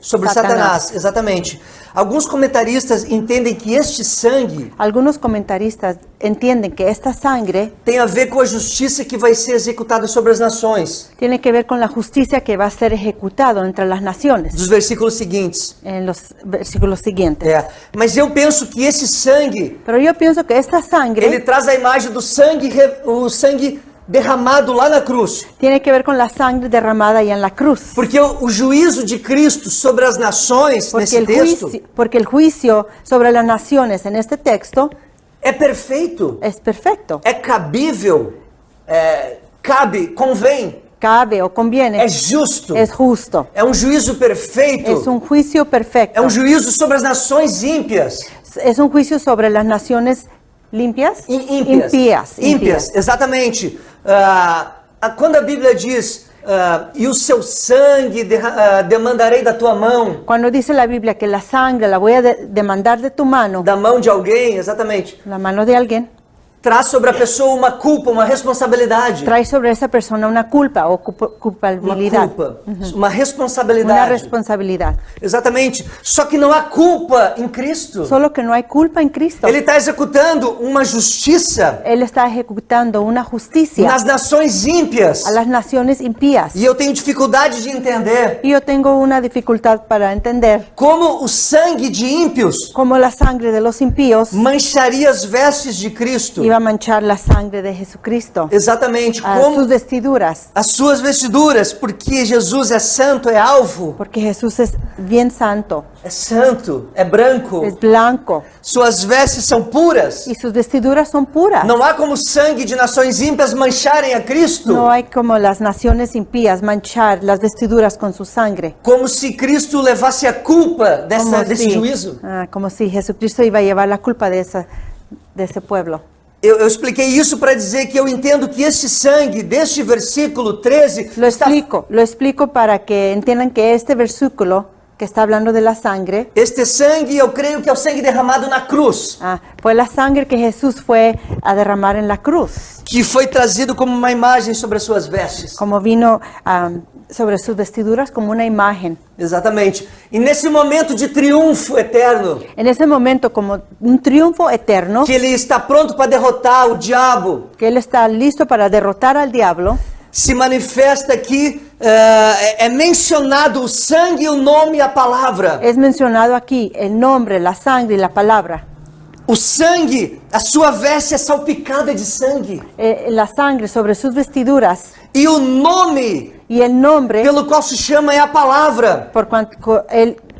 sobre Satanás. Exatamente. Alguns comentaristas entendem que este sangue Algunos comentaristas entienden que esta sangre tem a ver com a justiça que vai ser executada sobre as nações. tiene que ver con la justicia que va a ser ejecutado entre las naciones, Dos versículos seguintes. en los versículos siguientes. Mas eu penso que esse sangue, Pero yo pienso que esta ele sangre traz a imagem do sangue, o sangue derramado lá na cruz. tiene que ver con la sangre derramada ahí en la cruz. Porque o juízo de Cristo sobre as nações, nesse texto, Porque el juicio sobre las naciones en este texto é perfeito, es perfecto. é cabível, cabe, convém, Cabe o conviene. é justo, Es justo. é um juízo perfeito, Es un juicio perfecto. é um juízo sobre as nações ímpias. Es un juicio sobre las naciones limpias. Ímpias, Impías. exatamente. Quando a Bíblia diz, e o seu sangue demandarei da tua mão, Cuando dice la Biblia que la sangre la voy a demandar de tu mano, da mão de alguém, exatamente, la mano de alguien, traz sobre a pessoa uma culpa, uma responsabilidade. trae sobre esa persona una culpa o Uma culpabilidad. culpa, uma Una responsabilidade. responsabilidad. Exatamente. Só que não há culpa em Cristo. Solo que no hay culpa en Cristo. Ele está executando uma justiça Él está ejecutando una justicia nas nações ímpias. a las naciones impías. E eu tenho dificuldade de entender Y yo tengo una dificultad para entender como o sangue de ímpios cómo la sangre de los impíos mancharia as vestes de Cristo. iba a manchar la sangre de Jesucristo, Exatamente. a Como sus vestiduras, as suas vestiduras, porque Jesus é santo, é alvo, porque Jesús es bien santo, é santo, é branco. es blanco Suas vestes são puras. y sus vestiduras son puras. Não há como o sangue de nações ímpias mancharem a Cristo. No hay como las naciones impías manchar las vestiduras con su sangre. Como se Cristo levasse a culpa desse juízo. Como si Jesucristo iba a llevar la culpa de ese pueblo. Eu expliquei isso para dizer que eu entendo que esse sangue deste versículo 13 Lo explico para que entiendan que este versículo que está hablando de la sangre, este sangue, eu creio que é o sangue derramado na cruz, fue la sangre que Jesús fue a derramar en la cruz, que foi trazido como uma imagem sobre as suas vestes. como vino sobre sus vestiduras como una imagen. Exatamente. E nesse momento de triunfo eterno, En ese momento, como un triunfo eterno, que ele está pronto para derrotar o diabo, que Él está listo para derrotar al diablo, se manifesta aqui, é mencionado o sangue, o nome e a palavra. Es mencionado aquí el nombre, la sangre y la palabra. O sangue, a sua veste é salpicada de sangue. La sangre sobre sus vestiduras E o nome y el nombre, pelo qual se chama é a palavra.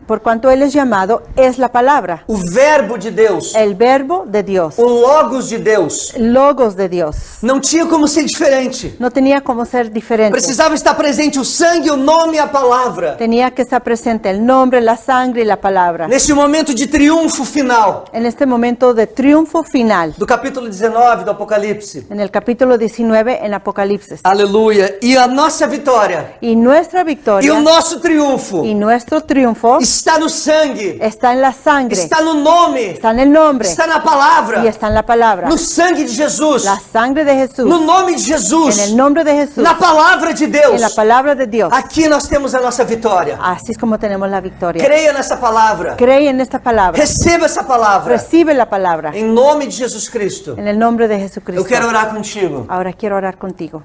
por cuanto él es llamado, es la palabra. O verbo de Deus. El verbo de Dios. O logos de Deus. Logos de Dios. Não tinha como ser diferente. No tenía como ser diferente. Precisava estar presente o sangue, o nome e a palavra. Tenía que estar presente el nombre, la sangre y la palabra. Nesse momento de triunfo final. En este momento de triunfo final. Do capítulo 19 do Apocalipse. En el capítulo 19 en Apocalipsis. Aleluia. E a nossa vitória. Y nuestra E victoria o nosso triunfo. y nuestro triunfo Está no sangue. está en la sangre, Está no nome. está en el nombre Está na palavra. y está en la palabra. No sangue de Jesus. La sangre de Jesús, No nome de Jesus. en el nombre de Jesús, Na palavra de en Deus. la palabra de Dios. Aqui nós temos a nossa vitória. Así es como tenemos la victoria. Creia nessa palavra. Cree en esta palabra, Receba essa palavra. recibe la palabra Em nome de Jesus Cristo. en el nombre de Eu Jesucristo. quero orar contigo. Ahora quiero orar contigo.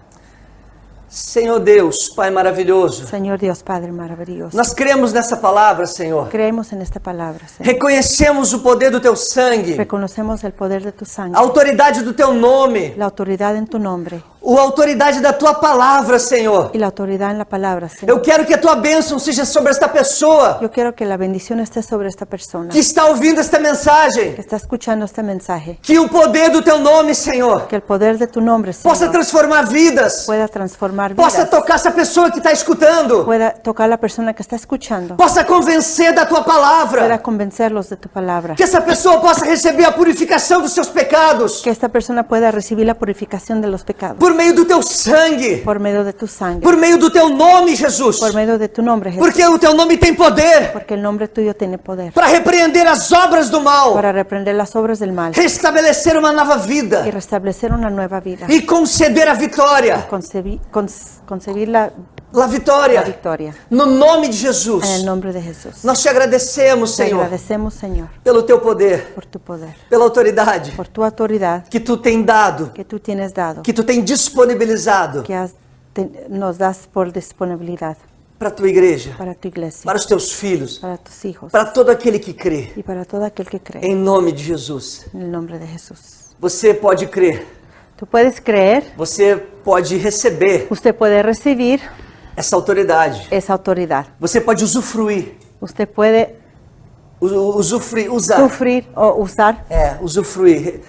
Senhor Deus, Pai maravilhoso. Señor Dios Padre maravilloso, Nós cremos nessa palavra, Senhor. creemos en esta palabra, Señor. Reconhecemos o poder do teu sangue, Reconocemos el poder de tu a sangre, autoridade do teu nome, la autoridad en tu nombre a autoridade da tua palavra, Senhor. y la autoridad en la palabra, Eu Señor. quero que a tua bênção seja sobre esta pessoa Yo quiero que la bendición esté sobre esta persona que está ouvindo esta mensagem. que está escuchando este mensaje. Que o poder do teu nome, Senhor, Que el poder de tu nombre, possa Señor, transformar vidas, pueda transformar possa vidas, tocar essa pessoa que está escutando, pueda tocar a la persona que está escuchando, possa convencer da tua pueda palavra, convencerlos de tu palabra, que essa pessoa possa receber a purificação dos seus pecados que esta persona pueda recibir la purificación de los pecados por meio do teu sangue, por medio de tu sangre, por meio do teu nome, Jesus, por medio de tu nombre, Jesús, porque o teu nome tem poder porque el nombre tuyo tiene poder para repreender as obras do mal, para reprender las obras del mal restabelecer uma nova vida y restablecer una nueva vida, e conceder a vitória, concebir la vitória, victoria no nome de en el Jesus. nombre de Jesús. Nós te agradecemos, Te Senhor, agradecemos, Señor, pelo teu poder, por tu poder, pela autoridade por tu autoridad que tu tem dado, que tú tienes dado, que tu tem disponibilizado que nos das por disponibilidad para a tua igreja, para tu iglesia, para os teus filhos, para tus hijos para todo aquele que crê. y para todo aquel que cree. Em nome de Jesus. En el nombre de Jesús. Você pode crer, Tú puedes creer, você pode receber usted puede recibir essa autoridade. esa autoridad. Você pode usufruir, Usted puede usar. sufrir o usar, Usufruir.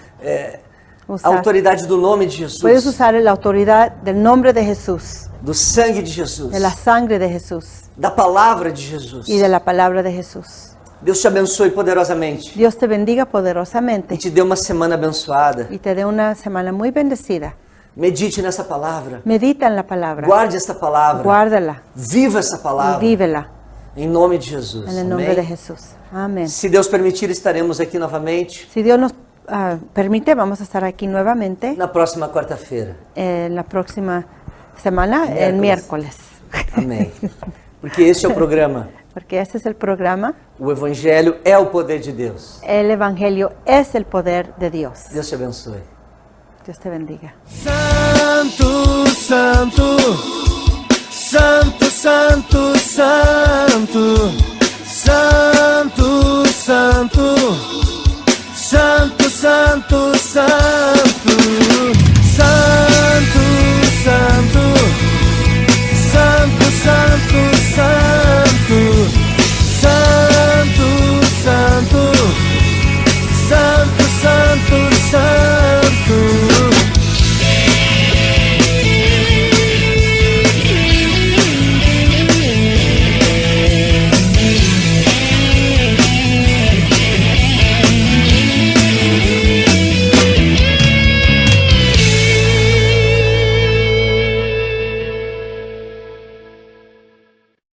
A usar. autoridade do nome de Puedes Jesus, usar la autoridad del nombre de Jesús, do sangue de Jesus, de la sangre de Jesús da palavra de Jesus. y de la palabra de Jesús. Deus te abençoe poderosamente Dios te bendiga e poderosamente te dê uma semana abençoada. y te dé una semana muy bendecida. Medite nessa palavra. Medita en la palabra, Guarde esta palavra. guárdala Viva essa y palavra. vívela Em nome de Jesus. en el nombre Amém? de Jesús. Amén. Se Deus permitir, estaremos aqui novamente Si Dios nos permite, vamos a estar aquí nuevamente na próxima quarta-feira. la próxima semana, el miércoles. Amém. Porque este é o programa. Porque este es el programa. O Evangelho é o poder de Deus. El Evangelio es el poder de Dios. Deus te abençoe. Dios te bendiga. Santo, santo, santo, santo, santo, santo, santo, santo, santo, santo.